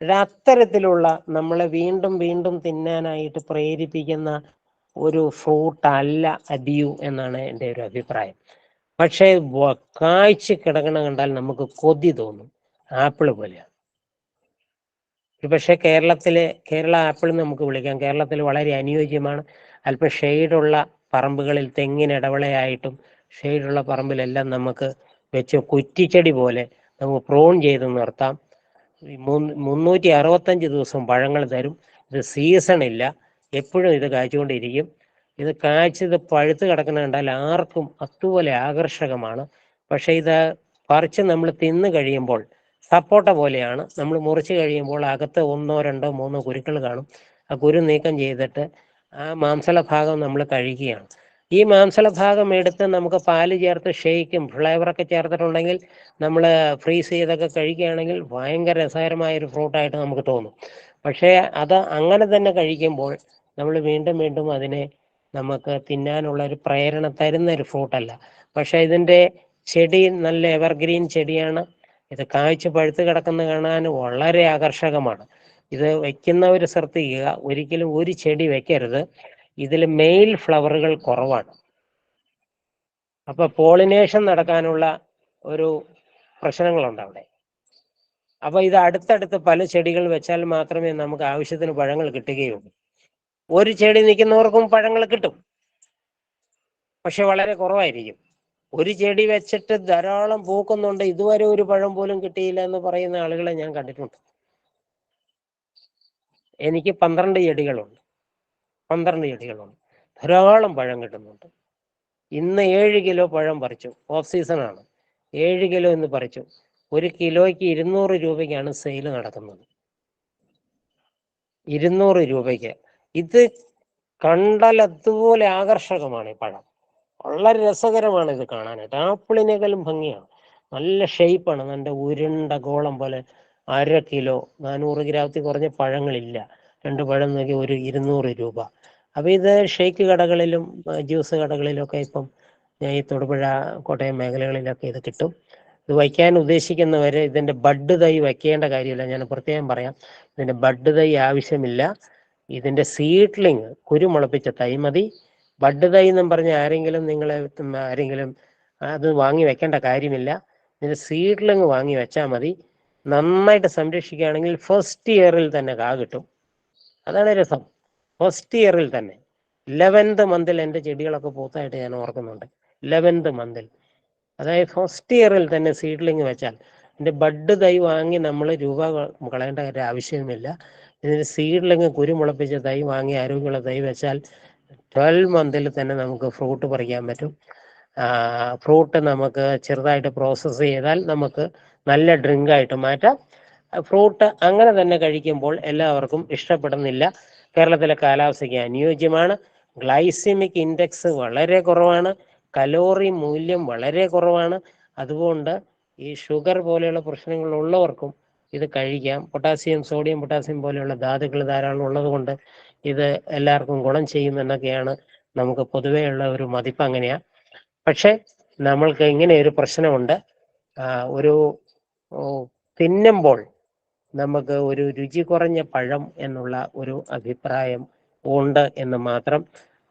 Speaker 1: അത്തരത്തിലുള്ള നമ്മളെ വീണ്ടും വീണ്ടും തിന്നാനായിട്ട് പ്രേരിപ്പിക്കുന്ന ഒരു ഫ്രൂട്ട് അല്ല അബിയു എന്നാണ് എൻ്റെ ഒരു അഭിപ്രായം. പക്ഷേ കായ്ച്ച് കിടക്കണ കണ്ടാൽ നമുക്ക് കൊതി തോന്നും. ആപ്പിൾ പോലെയാണ്. പക്ഷേ കേരള ആപ്പിൾ നമുക്ക് വിളിക്കാം. കേരളത്തിൽ വളരെ അനുയോജ്യമാണ്. അല്പം ഷെയ്ഡുള്ള പറമ്പുകളിൽ തെങ്ങിനിടവിളയായിട്ടും ഷെയ്ഡുള്ള പറമ്പിലെല്ലാം നമുക്ക് വെച്ച് കുറ്റിച്ചെടി പോലെ നമുക്ക് പ്രൂൺ ചെയ്ത് നിർത്താം. 365 ദിവസം പഴങ്ങൾ തരും. ഇത് സീസണില്ല, എപ്പോഴും ഇത് കായ്ച്ചുകൊണ്ടിരിക്കും. ഇത് കായ്ച്ചത് പഴുത്ത് കിടക്കുന്ന കണ്ടാൽ ആർക്കും അതുപോലെ ആകർഷകമാണ്. പക്ഷേ ഇത് പറിച്ച് നമ്മൾ തിന്ന് കഴിയുമ്പോൾ സപ്പോട്ട പോലെയാണ്. നമ്മൾ മുറിച്ച് കഴിയുമ്പോൾ അകത്ത് 1, 2, 3 കുരുക്കൾ കാണും. ആ കുരു നീക്കം ചെയ്തിട്ട് ആ മാംസള ഭാഗം നമ്മൾ കഴിക്കുകയാണ്. ഈ മാംസള ഭാഗം എടുത്ത് നമുക്ക് പാല് ചേർത്ത് ഷേക്കും ഫ്ലേവറൊക്കെ ചേർത്തിട്ടുണ്ടെങ്കിൽ നമ്മൾ ഫ്രീസ് ചെയ്തൊക്കെ കഴിക്കുകയാണെങ്കിൽ ഭയങ്കര രസകരമായൊരു ഫ്രൂട്ടായിട്ട് നമുക്ക് തോന്നും. പക്ഷേ അത് അങ്ങനെ തന്നെ കഴിക്കുമ്പോൾ നമ്മൾ വീണ്ടും വീണ്ടും അതിനെ നമുക്ക് തിന്നാനുള്ള ഒരു പ്രേരണ തരുന്ന ഒരു ഫ്രൂട്ടല്ല. പക്ഷേ ഇതിൻ്റെ ചെടി നല്ല എവർഗ്രീൻ ചെടിയാണ്. ഇത് കായ്ച്ച് പഴുത്ത് കിടക്കുന്ന കാണാൻ വളരെ ആകർഷകമാണ്. ഇത് വയ്ക്കുന്നവർ ശ്രദ്ധിക്കുക, ഒരിക്കലും ഒരു ചെടി വെക്കരുത്. ഇതിൽ മെയിൽ ഫ്ലവറുകൾ കുറവാണ്. അപ്പൊ പോളിനേഷൻ നടക്കാനുള്ള ഒരു പ്രശ്നങ്ങളുണ്ട് അവിടെ. അപ്പൊ ഇത് അടുത്തടുത്ത് പല ചെടികൾ വെച്ചാൽ മാത്രമേ നമുക്ക് ആവശ്യത്തിന് പഴങ്ങൾ കിട്ടുകയുള്ളൂ. ഒരു ചെടി നിൽക്കുന്നവർക്കും പഴങ്ങൾ കിട്ടും, പക്ഷെ വളരെ കുറവായിരിക്കും. ഒരു ചെടി വെച്ചിട്ട് ധാരാളം പൂക്കുന്നുണ്ട്, ഇതുവരെ ഒരു പഴം പോലും കിട്ടിയില്ല എന്ന് പറയുന്ന ആളുകളെ ഞാൻ കണ്ടിട്ടുണ്ട്. എനിക്ക് 12 ചെടികളുണ്ട്. ധാരാളം പഴം കിട്ടുന്നുണ്ട്. ഇന്ന് 7 കിലോ പഴം പറിച്ചു. ഓഫ് സീസണാണ്. 7 കിലോ ഇന്ന് പറിച്ചു. 1 കിലോയ്ക്ക് 200 രൂപയ്ക്കാണ് സെയിൽ നടക്കുന്നത്. 200 രൂപയ്ക്ക്. ഇത് കണ്ടാൽ അതുപോലെ ആകർഷകമാണ് ഈ പഴം. വളരെ രസകരമാണ് ഇത് കാണാനായിട്ട്. ആപ്പിളിനേക്കാളും ഭംഗിയാണ്. നല്ല ഷേപ്പാണ്. നല്ല ഉരുണ്ട ഗോളം പോലെ. 1/2 കിലോ 400 ഗ്രാമത്തിൽ കുറഞ്ഞ പഴങ്ങളില്ല. 2 പഴം നോക്കി ഒരു 200 രൂപ. അപ്പോൾ ഇത് ഷേക്ക് കടകളിലും ജ്യൂസ് കടകളിലൊക്കെ ഇപ്പം ഈ തൊടുപുഴ കോട്ടയം മേഖലകളിലൊക്കെ ഇത് കിട്ടും. ഇത് വയ്ക്കാൻ ഉദ്ദേശിക്കുന്നവർ ഇതിൻ്റെ ബഡ് തൈ വയ്ക്കേണ്ട കാര്യമില്ല. ഞാൻ പ്രത്യേകം പറയാം, ഇതിൻ്റെ ബഡ് തൈ ആവശ്യമില്ല. ഇതിൻ്റെ സീഡ്ലിങ് കുരുമുളപ്പിച്ച തൈ മതി. ബഡ് തൈ എന്നും പറഞ്ഞ് ആരെങ്കിലും അത് വാങ്ങി വെക്കേണ്ട കാര്യമില്ല. ഇതിൻ്റെ സീഡ്ലിങ് വാങ്ങി വെച്ചാൽ മതി. നന്നായിട്ട് സംരക്ഷിക്കുകയാണെങ്കിൽ ഫസ്റ്റ് ഇയറിൽ തന്നെ കാ കിട്ടും. അതാണ് രസം. ഫസ്റ്റ് ഇയറിൽ തന്നെ 11th മന്തിൽ എൻ്റെ ചെടികളൊക്കെ പൂത്തായിട്ട് ഞാൻ ഓർക്കുന്നുണ്ട്. 11th മന്തിൽ, അതായത് ഫസ്റ്റ് ഇയറിൽ തന്നെ സീഡ്ലിങ് വെച്ചാൽ, ഇതിൻ്റെ ബഡ് തൈ വാങ്ങി നമ്മൾ രൂപ കളയേണ്ട ഒരു ആവശ്യവുമില്ല. ഇതിന് സീഡ്ലിങ് കുരുമുളപ്പിച്ച തൈ വാങ്ങി ആരോഗ്യമുള്ള തൈ വെച്ചാൽ 12 മന്തിൽ തന്നെ നമുക്ക് ഫ്രൂട്ട് പറിക്കാൻ പറ്റും. ഫ്രൂട്ട് നമുക്ക് ചെറുതായിട്ട് പ്രോസസ്സ് ചെയ്താൽ നമുക്ക് നല്ല ഡ്രിങ്കായിട്ട് മാറ്റാം. ഫ്രൂട്ട് അങ്ങനെ തന്നെ കഴിക്കുമ്പോൾ എല്ലാവർക്കും ഇഷ്ടപ്പെടുന്നില്ല. കേരളത്തിലെ കാലാവസ്ഥയ്ക്ക് അനുയോജ്യമാണ്. ഗ്ലൈസിമിക് ഇൻഡെക്സ് വളരെ കുറവാണ്. കലോറി മൂല്യം വളരെ കുറവാണ്. അതുകൊണ്ട് ഈ ഷുഗർ പോലെയുള്ള പ്രശ്നങ്ങളുള്ളവർക്കും ഇത് കഴിക്കാം. സോഡിയം പൊട്ടാസ്യം പോലെയുള്ള ധാതുക്കൾ ധാരാളം ഉള്ളത് കൊണ്ട് ഇത് എല്ലാവർക്കും ഗുണം ചെയ്യുമെന്നൊക്കെയാണ് നമുക്ക് പൊതുവെയുള്ള ഒരു മതിപ്പ്. അങ്ങനെയാണ്. പക്ഷെ നമ്മൾക്ക് ഇങ്ങനെ ഒരു പ്രശ്നമുണ്ട്. ഒരു തിന്നുമ്പോൾ നമുക്ക് ഒരു രുചി കുറഞ്ഞ പഴം എന്നുള്ള ഒരു അഭിപ്രായം ഉണ്ട് എന്ന് മാത്രം.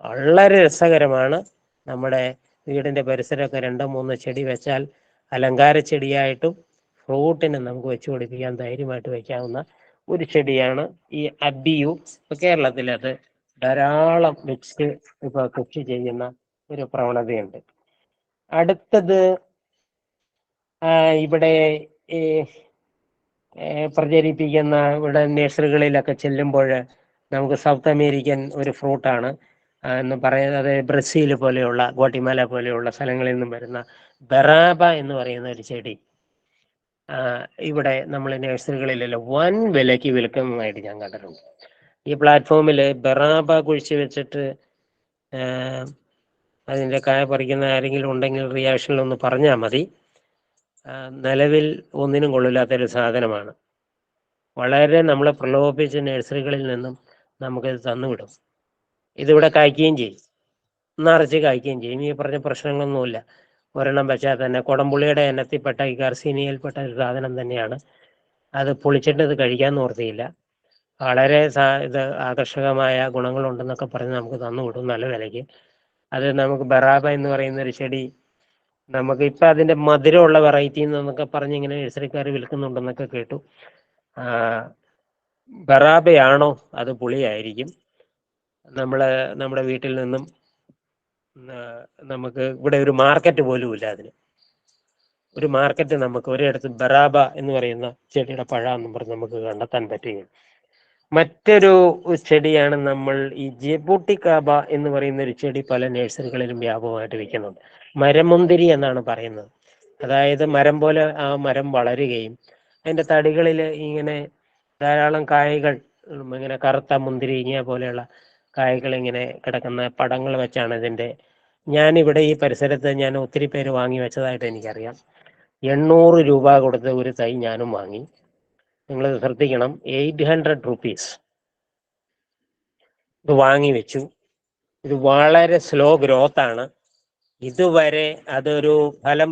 Speaker 1: വളരെ രസകരമാണ്. നമ്മുടെ വീടിൻ്റെ പരിസരമൊക്കെ 2-3 ചെടി വെച്ചാൽ അലങ്കാര ചെടിയായിട്ടും ഫ്രൂട്ടിന് നമുക്ക് വെച്ച് പിടിപ്പിക്കാൻ ധൈര്യമായിട്ട് വയ്ക്കാവുന്ന ഒരു ചെടിയാണ് ഈ അബിയു. കേരളത്തിൽ അത് ധാരാളം വെച്ച് ഇപ്പോൾ കൃഷി ചെയ്യുന്ന ഒരു പ്രവണതയുണ്ട്. അടുത്തത് ഇവിടെ ഈ പ്രചരിപ്പിക്കുന്ന ഇവിടെ നഴ്സറികളിലൊക്കെ ചെല്ലുമ്പോൾ നമുക്ക് സൗത്ത് അമേരിക്കൻ ഒരു ഫ്രൂട്ടാണ് എന്ന് പറയുന്നത്. ബ്രസീൽ പോലെയുള്ള ഗോട്ടിമാല പോലെയുള്ള സ്ഥലങ്ങളിൽ നിന്നും വരുന്ന ബറാബ എന്ന് പറയുന്ന ഒരു ചെടി ഇവിടെ നമ്മൾ നഴ്സറികളിലെല്ലാം വൻ വിലയ്ക്ക് വിൽക്കുന്നതായിട്ട് ഞാൻ കണ്ടിട്ടുണ്ട്. ഈ പ്ലാറ്റ്ഫോമിൽ ബറാബ കുഴിച്ച് വെച്ചിട്ട് അതിൻ്റെ കായ പറിക്കുന്ന ആരെങ്കിലും ഉണ്ടെങ്കിൽ റിയാക്ഷനിലൊന്ന് പറഞ്ഞാൽ മതി. നിലവിൽ ഒന്നിനും കൊള്ളില്ലാത്തൊരു സാധനമാണ്. വളരെ നമ്മളെ പ്രലോഭിപ്പിച്ച് നഴ്സറികളിൽ നിന്നും നമുക്കിത് തന്നുവിടും. ഇതിവിടെ കായ്ക്കുകയും ചെയ്യും, നിറച്ച് കായ്ക്കുകയും ചെയ്യും. ഈ പറഞ്ഞ പ്രശ്നങ്ങളൊന്നുമില്ല. ഒരെണ്ണം വെച്ചാൽ തന്നെ കുടംപുളിയുടെ ഇനത്തിൽപ്പെട്ട ഈ ഗാർസീനിയയിൽപ്പെട്ട ഒരു സാധനം തന്നെയാണ്. അത് പൊളിച്ചിട്ട് ഇത് കഴിക്കാൻ നിവൃത്തിയില്ല. വളരെ ഇത് ആകർഷകമായ ഗുണങ്ങളുണ്ടെന്നൊക്കെ പറഞ്ഞ് നമുക്ക് തന്നുവിടും നല്ല വിലയ്ക്ക്. അത് നമുക്ക് ബറാബ എന്ന് പറയുന്ന ഒരു ചെടി നമുക്ക് ഇപ്പം അതിൻ്റെ മധുരമുള്ള വെറൈറ്റി എന്നൊക്കെ പറഞ്ഞ് ഇങ്ങനെ നഴ്സറിക്കാർ വിൽക്കുന്നുണ്ടെന്നൊക്കെ കേട്ടു. ബറാബയാണോ അത് പുളിയായിരിക്കും. നമ്മുടെ വീട്ടിൽ നിന്നും നമുക്ക് ഇവിടെ ഒരു മാർക്കറ്റ് പോലും ഇല്ല അതിന്. ഒരു മാർക്കറ്റ് നമുക്ക് ഒരിടത്ത് ബറാബ എന്ന് പറയുന്ന ചെടിയുടെ പഴമെന്നും പറഞ്ഞ് നമുക്ക് കണ്ടെത്താൻ പറ്റുകയും. മറ്റൊരു ചെടിയാണ് നമ്മൾ ഈ ജെബൂട്ടിക്കാബ എന്ന് പറയുന്ന ഒരു ചെടി പല നഴ്സറികളിലും വ്യാപകമായിട്ട് വിൽക്കുന്നുണ്ട്. മരമുന്തിരി എന്നാണ് പറയുന്നത്. അതായത് മരം പോലെ ആ മരം വളരുകയും അതിൻ്റെ തടികളിൽ ഇങ്ങനെ ധാരാളം കായകൾ, ഇങ്ങനെ കറുത്ത മുന്തിരിങ്ങ പോലെയുള്ള കായകൾ ഇങ്ങനെ കിടക്കുന്ന പടങ്ങൾ വെച്ചാണ് ഇതിൻ്റെ. ഞാനിവിടെ ഈ പരിസരത്ത് ഞാൻ ഒത്തിരി പേര് വാങ്ങി വെച്ചതായിട്ട് എനിക്കറിയാം. 800 രൂപ കൊടുത്ത് ഒരു തൈ ഞാനും വാങ്ങി. നിങ്ങൾ ശ്രദ്ധിക്കണം, 800 റുപ്പീസ് ഇത് വാങ്ങി വെച്ചു. ഇത് വളരെ സ്ലോ ഗ്രോത്ത് ആണ്. ഇതുവരെ അതൊരു ഫലം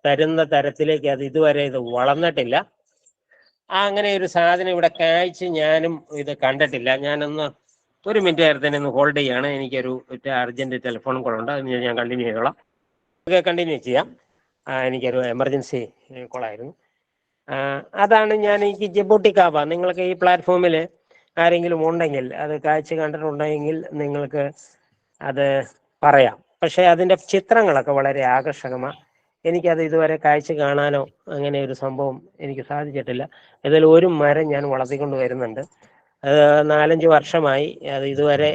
Speaker 1: തരുന്ന തരത്തിലേക്ക് അത് ഇതുവരെ ഇത് വളർന്നിട്ടില്ല. അങ്ങനെ ഒരു സാധനം ഇവിടെ കായ്ച്ച് ഞാനും ഇത് കണ്ടിട്ടില്ല. ഞാനൊന്ന് ഒരു മിനിറ്റ് നേരത്തേനെ ഒന്ന് ഹോൾഡ് ചെയ്യാണ്. എനിക്കൊരു അർജന്റ് ടെലിഫോൺ കോളുണ്ട്, അത് ഞാൻ കണ്ടിന്യൂ ചെയ്തോളാം. കണ്ടിന്യൂ ചെയ്യാം. എനിക്കൊരു എമർജൻസി കോളായിരുന്നു. അതാണ് ഞാൻ ഈ ജെബൂട്ടിക്കാബ നിങ്ങൾക്ക് ഈ പ്ലാറ്റ്ഫോമിൽ ആരെങ്കിലും ഉണ്ടെങ്കിൽ അത് കാഴ്ച കണ്ടിട്ടുണ്ടെങ്കിൽ നിങ്ങൾക്ക് അത് പറയാം. പക്ഷേ അതിൻ്റെ ചിത്രങ്ങളൊക്കെ വളരെ ആകർഷകമാണ്. എനിക്കത് ഇതുവരെ കാഴ്ച കാണാനോ അങ്ങനെ ഒരു സംഭവം എനിക്ക് സാധിച്ചിട്ടില്ല. ഇതിൽ ഒരു മരം ഞാൻ വളർത്തിക്കൊണ്ട് വരുന്നുണ്ട്. അത് 4-5 വർഷമായി. അത് ഇതുവരെ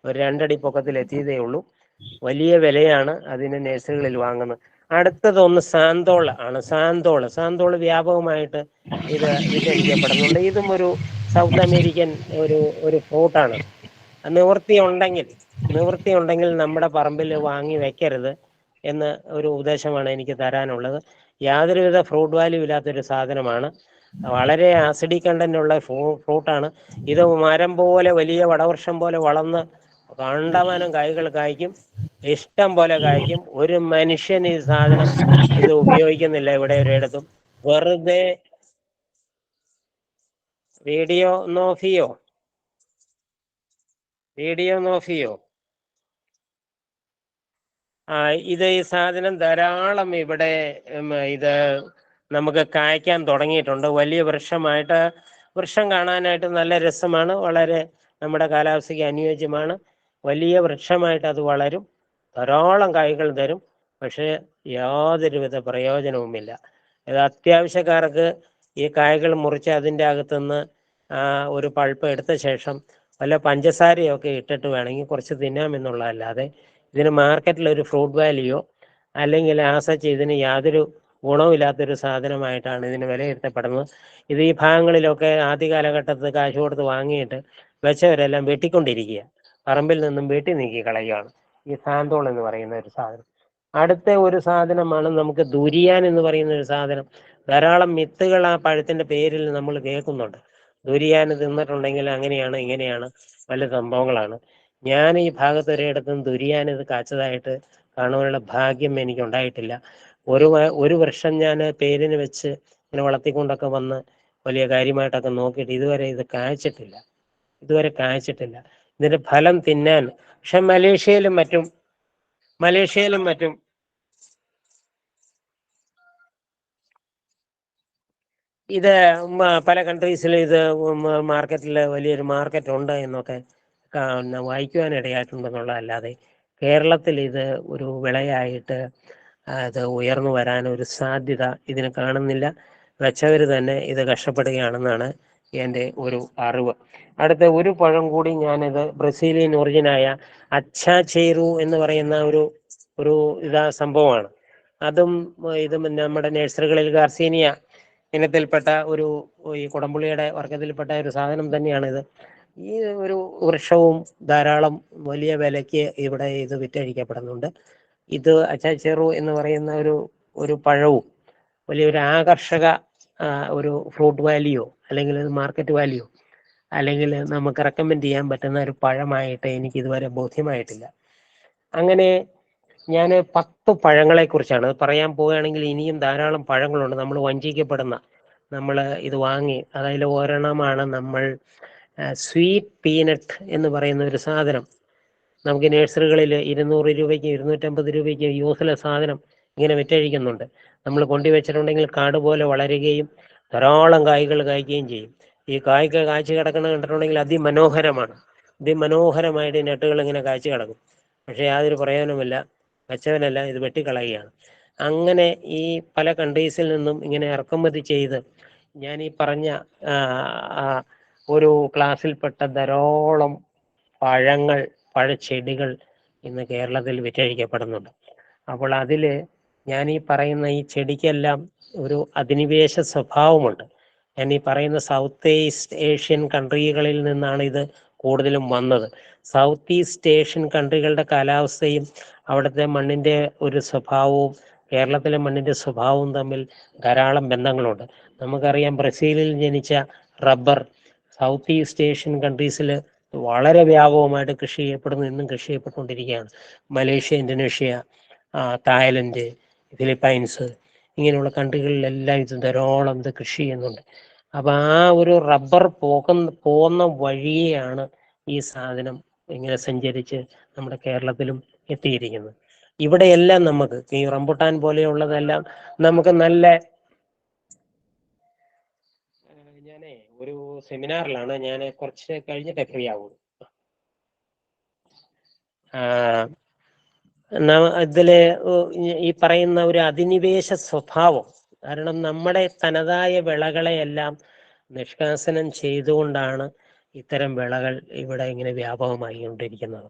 Speaker 1: ഒരു 2 അടി പൊക്കത്തിൽ എത്തിയതേ ഉള്ളൂ. വലിയ വിലയാണ് അതിന് നഴ്സറികളിൽ വാങ്ങുന്നത്. അടുത്തതൊന്ന് സാന്തോൾ ആണ്. സാന്തോൾ വ്യാപകമായിട്ട് ഇത് വിറ്റഴിക്കപ്പെടുന്നുണ്ട്. ഇതും ഒരു സൗത്ത് അമേരിക്കൻ ഒരു ഫ്രൂട്ടാണ്. നിവൃത്തിയുണ്ടെങ്കിൽ നമ്മുടെ പറമ്പിൽ വാങ്ങി വെക്കരുത് എന്ന ഒരു ഉപദേശമാണ് എനിക്ക് തരാനുള്ളത്. യാതൊരുവിധ ഫ്രൂട്ട് വാല്യൂ ഇല്ലാത്തൊരു സാധനമാണ്. വളരെ ആസിഡിക് കണ്ടന്റുള്ള ഫ്രൂട്ടാണ്. ഇത് മരം പോലെ വലിയ വടവൃക്ഷം പോലെ വളർന്ന് കണ്ടമാനം കായ്കൾ കായ്ക്കും, ഇഷ്ടം പോലെ കായ്ക്കും. ഒരു മനുഷ്യൻ ഈ സാധനം ഇത് ഉപയോഗിക്കുന്നില്ല ഇവിടെ ഒരിടത്തും. വെറുതെ വീഡിയോ നോക്കിയോ? ഇത് ഈ സാധനം ധാരാളം ഇവിടെ ഇത് നമുക്ക് കായ്ക്കാൻ തുടങ്ങിയിട്ടുണ്ട്. വലിയ വൃക്ഷം കാണാനായിട്ട് നല്ല രസമാണ്. വളരെ നമ്മുടെ കാലാവസ്ഥയ്ക്ക് അനുയോജ്യമാണ്. വലിയ വൃക്ഷമായിട്ട് അത് വളരും, ധാരാളം കായ്കൾ തരും. പക്ഷേ യാതൊരുവിധ പ്രയോജനവുമില്ല. ഇത് അത്യാവശ്യക്കാർക്ക് ഈ കായ്കൾ മുറിച്ച് അതിൻ്റെ അകത്തുനിന്ന് ഒരു പൾപ്പ് എടുത്ത ശേഷം വല്ല പഞ്ചസാരയൊക്കെ ഇട്ടിട്ട് വേണമെങ്കിൽ കുറച്ച് തിന്നാമെന്നുള്ളതല്ലാതെ ഇതിന് മാർക്കറ്റിൽ ഒരു ഫ്രൂട്ട് വാല്യൂയോ അല്ലെങ്കിൽ ആസച്ച് ഇതിന് യാതൊരു ഗുണമില്ലാത്തൊരു സാധനമായിട്ടാണ് ഇതിന് വിലയിരുത്തപ്പെടുന്നത്. ഇത് ഈ ഭാഗങ്ങളിലൊക്കെ ആദ്യ കാലഘട്ടത്തിൽ കാശ് കൊടുത്ത് വാങ്ങിയിട്ട് വെച്ചവരെല്ലാം വെട്ടിക്കൊണ്ടിരിക്കുക, പറമ്പിൽ നിന്നും വെട്ടി നീക്കി കളയുകയാണ് ഈ സാന്തോൾ എന്ന് പറയുന്ന ഒരു സാധനം. അടുത്ത ഒരു സാധനമാണ് നമുക്ക് ദുരിയാൻ എന്ന് പറയുന്ന ഒരു സാധനം. ധാരാളം മിത്തുകൾ ആ പഴത്തിൻ്റെ പേരിൽ നമ്മൾ കേൾക്കുന്നുണ്ട്. ദുരിയാൻ തിന്നിട്ടുണ്ടെങ്കിൽ അങ്ങനെയാണ് ഇങ്ങനെയാണ് പല സംഭവങ്ങളാണ്. ഞാൻ ഈ ഭാഗത്ത് ഒരിടത്തും ദുരിയാൻ ഇത് കാച്ചതായിട്ട് കാണുവാനുള്ള ഭാഗ്യം എനിക്കുണ്ടായിട്ടില്ല. ഒരു വർഷം ഞാൻ പേരിന് വെച്ച് ഇങ്ങനെ വളർത്തിക്കൊണ്ടൊക്കെ വന്ന് വലിയ കാര്യമായിട്ടൊക്കെ നോക്കിയിട്ട് ഇതുവരെ ഇത് കായ്ച്ചിട്ടില്ല. ഇതിന്റെ ഫലം തിന്നാൻ. പക്ഷെ മലേഷ്യയിലും മറ്റും ഇത് പല കൺട്രീസിലും ഇത് മാർക്കറ്റിൽ വലിയൊരു മാർക്കറ്റ് ഉണ്ട് എന്നൊക്കെ വായിക്കുവാനിടയായിട്ടുണ്ടെന്നുള്ളതല്ലാതെ കേരളത്തിൽ ഇത് ഒരു വിളയായിട്ട് അത് ഉയർന്നു വരാൻ ഒരു സാധ്യത ഇതിന് കാണുന്നില്ല. വെച്ചവർ തന്നെ ഇത് കഷ്ടപ്പെടുകയാണെന്നാണ് എൻ്റെ ഒരു അറിവ്. അടുത്ത ഒരു പഴം കൂടി ഞാനിത് ബ്രസീലിയൻ ഒറിജിനായ അച്ചാചേരു എന്ന് പറയുന്ന ഒരു സംഭവമാണ്. അതും ഇതും നമ്മുടെ നഴ്സറികളിൽ ഗാർസീനിയ ഇനത്തിൽപ്പെട്ട ഈ കുടംപുളിയുടെ വർഗത്തിൽപ്പെട്ട ഒരു സാധനം തന്നെയാണിത്. ഈ ഒരു വൃക്ഷവും ധാരാളം വലിയ വിലയ്ക്ക് ഇവിടെ ഇത് വിറ്റഴിക്കപ്പെടുന്നുണ്ട്. ഇത് അച്ചാച്ചേറു എന്ന് പറയുന്ന ഒരു പഴവും വലിയൊരു ആകർഷക ഒരു ഫ്രൂട്ട് വാല്യൂ അല്ലെങ്കിൽ മാർക്കറ്റ് വാല്യൂ അല്ലെങ്കിൽ നമുക്ക് റെക്കമെൻഡ് ചെയ്യാൻ പറ്റുന്ന ഒരു പഴമായിട്ട് എനിക്ക് ഇതുവരെ ബോധ്യമായിട്ടില്ല. അങ്ങനെ ഞാൻ 10 പഴങ്ങളെ കുറിച്ചാണ് പറയാൻ പോവുകയാണെങ്കിൽ ഇനിയും ധാരാളം പഴങ്ങളുണ്ട് നമ്മൾ വഞ്ചിക്കപ്പെടുന്ന. നമ്മൾ ഇത് വാങ്ങി അതിൽ ഒരെണ്ണമാണ് നമ്മൾ സ്വീറ്റ് പീനട്ട് എന്ന് പറയുന്ന ഒരു സാധനം. നമുക്ക് നഴ്സറികളിൽ 200 രൂപയ്ക്ക് 250 രൂപയ്ക്ക് യൂസ്ലെസ് സാധനം ഇങ്ങനെ വിറ്റഴിക്കുന്നുണ്ട്. നമ്മൾ കൊണ്ടുവച്ചിട്ടുണ്ടെങ്കിൽ കാട് പോലെ വളരുകയും ധാരാളം കായ്കൾ കായ്ക്കുകയും ചെയ്യും. ഈ കായ്ച്ചു കിടക്കുന്നത് കണ്ടിട്ടുണ്ടെങ്കിൽ അതിമനോഹരമായിട്ട് നെട്ടുകൾ ഇങ്ങനെ കായ്ച്ചു കിടക്കും. പക്ഷെ യാതൊരു പ്രയോജനമില്ല. വെച്ചവനല്ല ഇത് വെട്ടിക്കളയുകയാണ്. അങ്ങനെ ഈ പല കൺട്രീസിൽ നിന്നും ഇങ്ങനെ ഇറക്കുമതി ചെയ്ത് ഞാൻ ഈ പറഞ്ഞ ഒരു ക്ലാസ്സിൽപ്പെട്ട ധാരാളം പഴച്ചെടികൾ ഇന്ന് കേരളത്തിൽ വിറ്റഴിക്കപ്പെടുന്നുണ്ട്. അപ്പോൾ അതിൽ ഞാൻ ഈ പറയുന്ന ഈ ചെടിക്കെല്ലാം ഒരു അധിനിവേശ സ്വഭാവമുണ്ട്. ഞാൻ ഈ പറയുന്ന സൗത്ത് ഈസ്റ്റ് ഏഷ്യൻ കൺട്രികളിൽ നിന്നാണ് ഇത് കൂടുതലും വന്നത്. സൗത്ത് ഈസ്റ്റ് ഏഷ്യൻ കൺട്രികളുടെ കാലാവസ്ഥയും അവിടുത്തെ മണ്ണിൻ്റെ ഒരു സ്വഭാവവും കേരളത്തിലെ മണ്ണിൻ്റെ സ്വഭാവവും തമ്മിൽ ധാരാളം ബന്ധങ്ങളുണ്ട്. നമുക്കറിയാം ബ്രസീലിൽ ജനിച്ച റബ്ബർ സൗത്ത് ഈസ്റ്റ് ഏഷ്യൻ കൺട്രീസിൽ വളരെ വ്യാപകമായിട്ട് കൃഷി ചെയ്യപ്പെടുന്നു, ഇന്നും കൃഷി ചെയ്യപ്പെട്ടുകൊണ്ടിരിക്കുകയാണ്. മലേഷ്യ, ഇന്തോനേഷ്യ, തായ്ലൻഡ്, ഫിലിപ്പൈൻസ് ഇങ്ങനെയുള്ള കൺട്രികളിലെല്ലാം ഇത് ധാരാളം ഇത് കൃഷി ചെയ്യുന്നുണ്ട്. അപ്പം ആ ഒരു റബ്ബർ പോകുന്ന വഴിയെയാണ് ഈ സാധനം ഇങ്ങനെ സഞ്ചരിച്ച് നമ്മുടെ കേരളത്തിലും എത്തിയിരിക്കുന്നത്. ഇവിടെയെല്ലാം നമുക്ക് ഈ റംബുട്ടാൻ പോലെയുള്ളതെല്ലാം നമുക്ക് നല്ല ഞാനേ ഒരു സെമിനാറിലാണ്, ഞാൻ കുറച്ച് കഴിഞ്ഞിട്ട് ഫ്രീ ആവുള്ളൂ. ഇതില് ഈ പറയുന്ന ഒരു അധിനിവേശ സ്വഭാവം കാരണം നമ്മുടെ തനതായ വിളകളെയെല്ലാം നിഷ്കാസനം ചെയ്തുകൊണ്ടാണ് ഇത്തരം വിളകൾ ഇവിടെ ഇങ്ങനെ വ്യാപകമായി കൊണ്ടിരിക്കുന്നത്.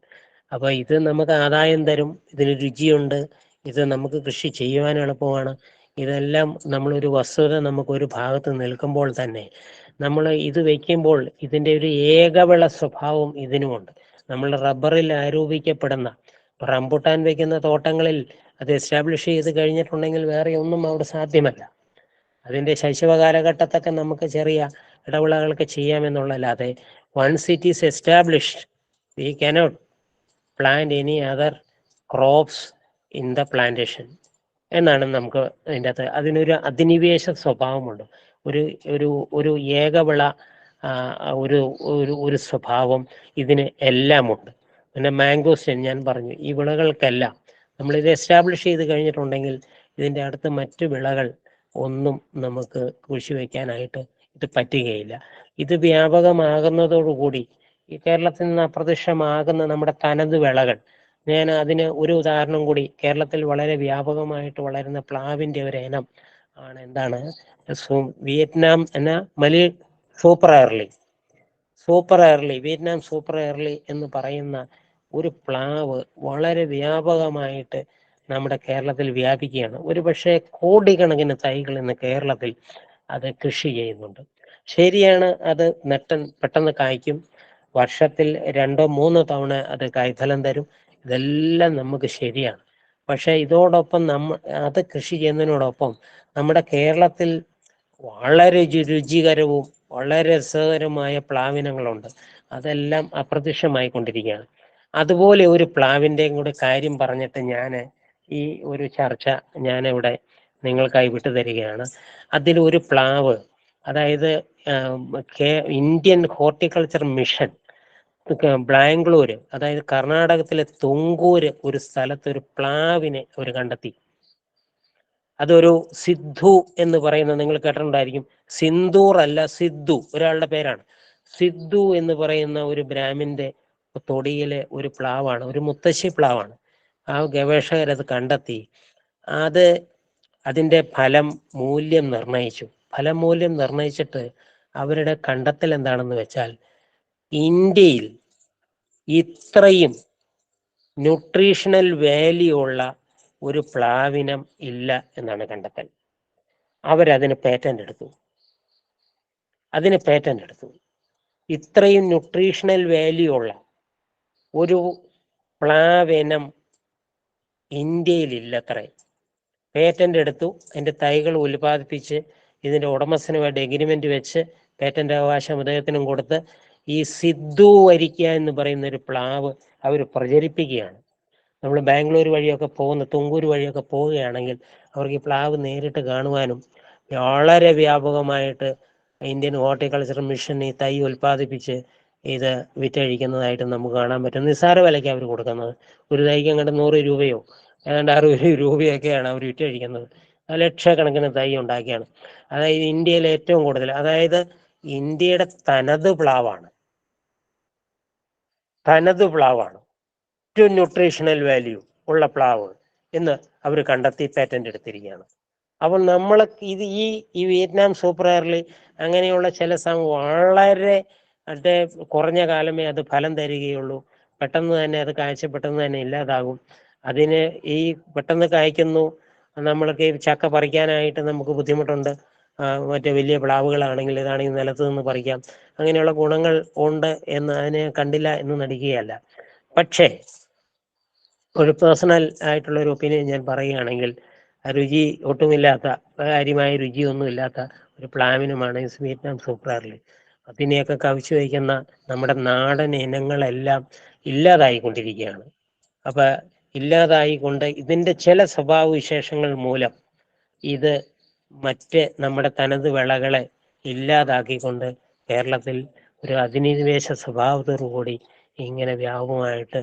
Speaker 1: അപ്പൊ ഇത് നമുക്ക് ആദായം തരും, ഇതിന് രുചിയുണ്ട്, ഇത് നമുക്ക് കൃഷി ചെയ്യുവാൻ എളുപ്പമാണ്. ഇതെല്ലാം നമ്മളൊരു വസ്തുത നമുക്കൊരു ഭാഗത്ത് നിൽക്കുമ്പോൾ തന്നെ നമ്മൾ ഇത് വയ്ക്കുമ്പോൾ ഇതിൻ്റെ ഒരു ഏകവിള സ്വഭാവം ഇതിനുമുണ്ട്. നമ്മൾ റബ്ബറിൽ ആരോപിക്കപ്പെടുന്ന റംബുട്ടാൻ വയ്ക്കുന്ന തോട്ടങ്ങളിൽ അത് എസ്റ്റാബ്ലിഷ് ചെയ്ത് കഴിഞ്ഞിട്ടുണ്ടെങ്കിൽ വേറെ ഒന്നും അവിടെ സാധ്യമല്ല. അതിൻ്റെ ശൈശവ കാലഘട്ടത്തൊക്കെ നമുക്ക് ചെറിയ ഇടവിളകളൊക്കെ ചെയ്യാമെന്നുള്ളതല്ലാതെ once it is established we cannot plant any other crops in the plantation എന്നാണ് നമുക്ക് അതിനൊരു അധിനിവേശ സ്വഭാവമുണ്ട്. ഒരു ഒരു ഒരു ഏകവിള ഒരു സ്വഭാവം ഇതിന് എല്ലാമുണ്ട്. പിന്നെ മാംഗോസ്റ്റൻ ഞാൻ പറഞ്ഞു, ഈ വിളകൾക്കെല്ലാം നമ്മളിത് എസ്റ്റാബ്ലിഷ് ചെയ്ത് കഴിഞ്ഞിട്ടുണ്ടെങ്കിൽ ഇതിൻ്റെ അടുത്ത് മറ്റു വിളകൾ ഒന്നും നമുക്ക് കൃഷി വയ്ക്കാനായിട്ട് ഇത് പറ്റുകയില്ല. ഇത് വ്യാപകമാകുന്നതോടുകൂടി ഈ കേരളത്തിൽ നിന്ന് അപ്രത്യക്ഷമാകുന്ന നമ്മുടെ തനത് വിളകൾ, ഞാൻ അതിന് ഒരു ഉദാഹരണം കൂടി, കേരളത്തിൽ വളരെ വ്യാപകമായിട്ട് വളരുന്ന പ്ലാവിൻ്റെ ഒരു ഇനം ആണ് എന്താണ് വിയറ്റ്നാം എന്ന വിയറ്റ്നാം സൂപ്പർ എയർലി എന്ന് പറയുന്ന ഒരു പ്ലാവ് വളരെ വ്യാപകമായിട്ട് നമ്മുടെ കേരളത്തിൽ വ്യാപിക്കുകയാണ്. ഒരു പക്ഷേ കോടിക്കണക്കിന് തൈകൾ ഇന്ന് കേരളത്തിൽ അത് കൃഷി ചെയ്യുന്നുണ്ട്. ശരിയാണ്, അത് പെട്ടെന്ന് കായ്ക്കും, വർഷത്തിൽ 2-3 തവണ അത് കായ്ഫലം തരും, ഇതെല്ലാം നമുക്ക് ശരിയാണ്. പക്ഷെ ഇതോടൊപ്പം അത് കൃഷി ചെയ്യുന്നതിനോടൊപ്പം നമ്മുടെ കേരളത്തിൽ വളരെ രുചികരവും വളരെ രസകരമായ പ്ലാവിനങ്ങളുണ്ട്. അതെല്ലാം അപ്രത്യക്ഷമായി കൊണ്ടിരിക്കുകയാണ്. അതുപോലെ ഒരു പ്ലാവിൻ്റെയും കൂടെ കാര്യം പറഞ്ഞിട്ട് ഞാൻ ഈ ഒരു ചർച്ച ഞാനിവിടെ നിങ്ങൾക്കായി വിട്ടു തരികയാണ്. അതിലൊരു പ്ലാവ്, അതായത് ഇന്ത്യൻ ഹോർട്ടിക്കൾച്ചർ മിഷൻ ബാംഗ്ലൂര്, അതായത് കർണാടകത്തിലെ തുങ്കൂര് ഒരു സ്ഥലത്ത് ഒരു പ്ലാവിനെ അവർ കണ്ടെത്തി. അതൊരു സിദ്ധു എന്ന് പറയുന്ന, നിങ്ങൾ കേട്ടിട്ടുണ്ടായിരിക്കും. സിന്ദൂർ അല്ല, സിദ്ധു ഒരാളുടെ പേരാണ്. സിദ്ധു എന്ന് പറയുന്ന ഒരു ബ്രാഹ്മിന്റെ തൊടിയിലെ ഒരു പ്ലാവാണ്, ഒരു മുത്തശ്ശി പ്ലാവാണ്. ആ ഗവേഷകരത് കണ്ടെത്തി. അതിന്റെ മൂല്യം നിർണയിച്ചു. മൂല്യം നിർണയിച്ചിട്ട് അവരുടെ കണ്ടെത്തൽ എന്താണെന്ന് വെച്ചാൽ, ഇന്ത്യയിൽ ഇത്രയും ന്യൂട്രീഷണൽ വാല്യൂ ഉള്ള ഒരു പ്ലാവിനം ഇല്ല എന്നാണ് കണ്ടെത്തൽ. അവരതിന് പേറ്റന്റ് എടുത്തു. ഇത്രയും ന്യൂട്രീഷണൽ വാല്യൂ ഉള്ള ഒരു പ്ലാവിനം ഇന്ത്യയിൽ ഇല്ലത്രേ. പേറ്റന്റ് എടുത്തു. അതിന്റെ തൈകൾ ഉൽപ്പാദിപ്പിച്ച് ഇതിന്റെ ഉടമസ്ഥനുമായിട്ട് എഗ്രിമെന്റ് വെച്ച് പേറ്റന്റ് അവകാശം അദ്ദേഹത്തിനും കൊടുത്ത് ഈ സിദ്ധു വരിക്ക എന്ന് പറയുന്ന ഒരു പ്ലാവ് അവർ പ്രചരിപ്പിക്കുകയാണ്. നമ്മൾ ബാംഗ്ലൂർ വഴിയൊക്കെ തുങ്കൂർ വഴിയൊക്കെ പോവുകയാണെങ്കിൽ അവർക്ക് ഈ പ്ലാവ് നേരിട്ട് കാണുവാനും വളരെ വ്യാപകമായിട്ട് ഇന്ത്യൻ ഹോർട്ടിക്കൾച്ചർ മിഷൻ ഈ തൈ ഉൽപ്പാദിപ്പിച്ച് ഇത് വിറ്റഴിക്കുന്നതായിട്ട് നമുക്ക് കാണാൻ പറ്റും. നിസ്സാര വിലയ്ക്ക് അവർ കൊടുക്കുന്നത്. ഒരു തൈക്ക് അങ്ങോട്ട് 100 രൂപയോ ഏതാണ്ട് 60 രൂപയൊക്കെയാണ് അവർ വിറ്റഴിക്കുന്നത്. ലക്ഷക്കണക്കിന് തൈ ഉണ്ടാക്കിയാണ്. അതായത് ഇന്ത്യയിൽ ഏറ്റവും കൂടുതൽ, അതായത് ഇന്ത്യയുടെ തനത് പ്ലാവാണ്, ഏറ്റവും ന്യൂട്രീഷണൽ വാല്യൂ ഉള്ള പ്ലാവ് എന്ന് അവർ കണ്ടെത്തി പേറ്റന്റ് എടുത്തിരിക്കുകയാണ്. അപ്പോൾ നമ്മൾ ഈ വിയറ്റ്നാം സൂപ്പർ എയർലി അങ്ങനെയുള്ള ചില വളരെ കുറഞ്ഞ കാലമേ അത് ഫലം തരികയുള്ളൂ. പെട്ടെന്ന് തന്നെ അത് പെട്ടെന്ന് തന്നെ ഇല്ലാതാകും. അതിന് ഈ പെട്ടെന്ന് കായ്ക്കുന്നു, നമ്മൾക്ക് ഈ ചക്ക പറിക്കാനായിട്ട് നമുക്ക് ബുദ്ധിമുട്ടുണ്ട്. മറ്റേ വലിയ പ്ലാവുകളാണെങ്കിൽ ഇതാണെങ്കിൽ നിലത്ത് നിന്ന് പറിക്കാം. അങ്ങനെയുള്ള ഗുണങ്ങൾ ഉണ്ട് എന്ന് അതിനെ കണ്ടില്ല എന്ന് നടിക്കുകയല്ല. പക്ഷേ ഒരു പേഴ്സണൽ ആയിട്ടുള്ള ഒരു ഒപ്പീനിയൻ ഞാൻ പറയുകയാണെങ്കിൽ, രുചി ഒട്ടുമില്ലാത്ത, കാര്യമായ രുചിയൊന്നുമില്ലാത്ത ഒരു പ്ലാവിനുമാണ് വിയറ്റ്നാം സൂപ്പർ എയർലി. അതിനെയൊക്കെ കവിച്ചു വയ്ക്കുന്ന നമ്മുടെ നാടൻ ഇനങ്ങളെല്ലാം ഇല്ലാതായിക്കൊണ്ടിരിക്കുകയാണ്. അപ്പൊ ഇല്ലാതായിക്കൊണ്ട് ഇതിന്റെ ചില സ്വഭാവ വിശേഷങ്ങൾ മൂലം ഇത് നമ്മുടെ തനത് വിളകളെ ഇല്ലാതാക്കിക്കൊണ്ട് കേരളത്തിൽ ഒരു അധിനിവേശ സ്വഭാവത്തോടുകൂടി ഇങ്ങനെ വ്യാപകമായിട്ട്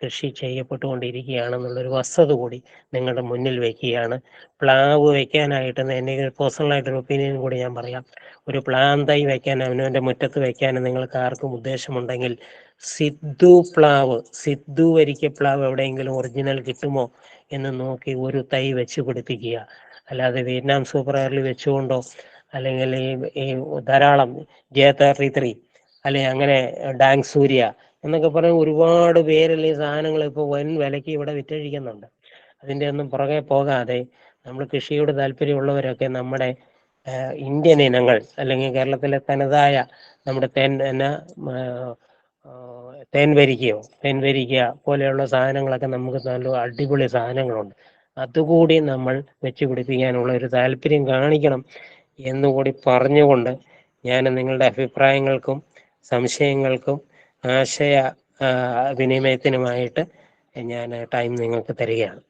Speaker 1: കൃഷി ചെയ്യപ്പെട്ടുകൊണ്ടിരിക്കുകയാണെന്നുള്ളൊരു വസ്തുത കൂടി നിങ്ങളുടെ മുന്നിൽ വയ്ക്കുകയാണ്. പ്ലാവ് വയ്ക്കാനായിട്ട് എൻ്റെ പേഴ്സണലായിട്ടൊരു ഒപ്പീനിയൻ കൂടി ഞാൻ പറയാം. ഒരു പ്ലാൻ തൈ വയ്ക്കാൻ അവനവൻ്റെ മുറ്റത്ത് വയ്ക്കാൻ നിങ്ങൾക്ക് ആർക്കും ഉദ്ദേശമുണ്ടെങ്കിൽ സിദ്ധു വരിക്കപ്ലാവ് എവിടെയെങ്കിലും ഒറിജിനൽ കിട്ടുമോ എന്ന് നോക്കി ഒരു തൈ വെച്ച് പിടിപ്പിക്കുക. അല്ലാതെ വിയറ്റ്നാം സൂപ്പർ എയർലി വെച്ചുകൊണ്ടോ അല്ലെങ്കിൽ ഈ ധാരാളം J33 അല്ലെങ്കിൽ അങ്ങനെ ഡാങ് സൂര്യ എന്നൊക്കെ പറഞ്ഞ ഒരുപാട് പേരിൽ ഈ സാധനങ്ങൾ ഇപ്പോൾ വൻ വിലയ്ക്ക് ഇവിടെ വിറ്റഴിക്കുന്നുണ്ട്. അതിൻ്റെ ഒന്നും പുറകെ പോകാതെ നമ്മൾ കൃഷിയോട് താല്പര്യമുള്ളവരൊക്കെ നമ്മുടെ ഇന്ത്യൻ ഇനങ്ങൾ അല്ലെങ്കിൽ കേരളത്തിലെ തനതായ നമ്മുടെ തേൻവരിക്ക പോലെയുള്ള സാധനങ്ങളൊക്കെ നമുക്ക് നല്ല അടിപൊളി സാധനങ്ങളുണ്ട്. അതുകൂടി നമ്മൾ വെച്ച് പിടിപ്പിക്കാനുള്ള ഒരു താല്പര്യം കാണിക്കണം എന്നുകൂടി പറഞ്ഞുകൊണ്ട് ഞാൻ നിങ്ങളുടെ അഭിപ്രായങ്ങൾക്കും സംശയങ്ങൾക്കും ആശയ വിനിമയത്തിനുമായിട്ട് ഞാൻ ടൈം നിങ്ങൾക്ക് തരികയാണ്.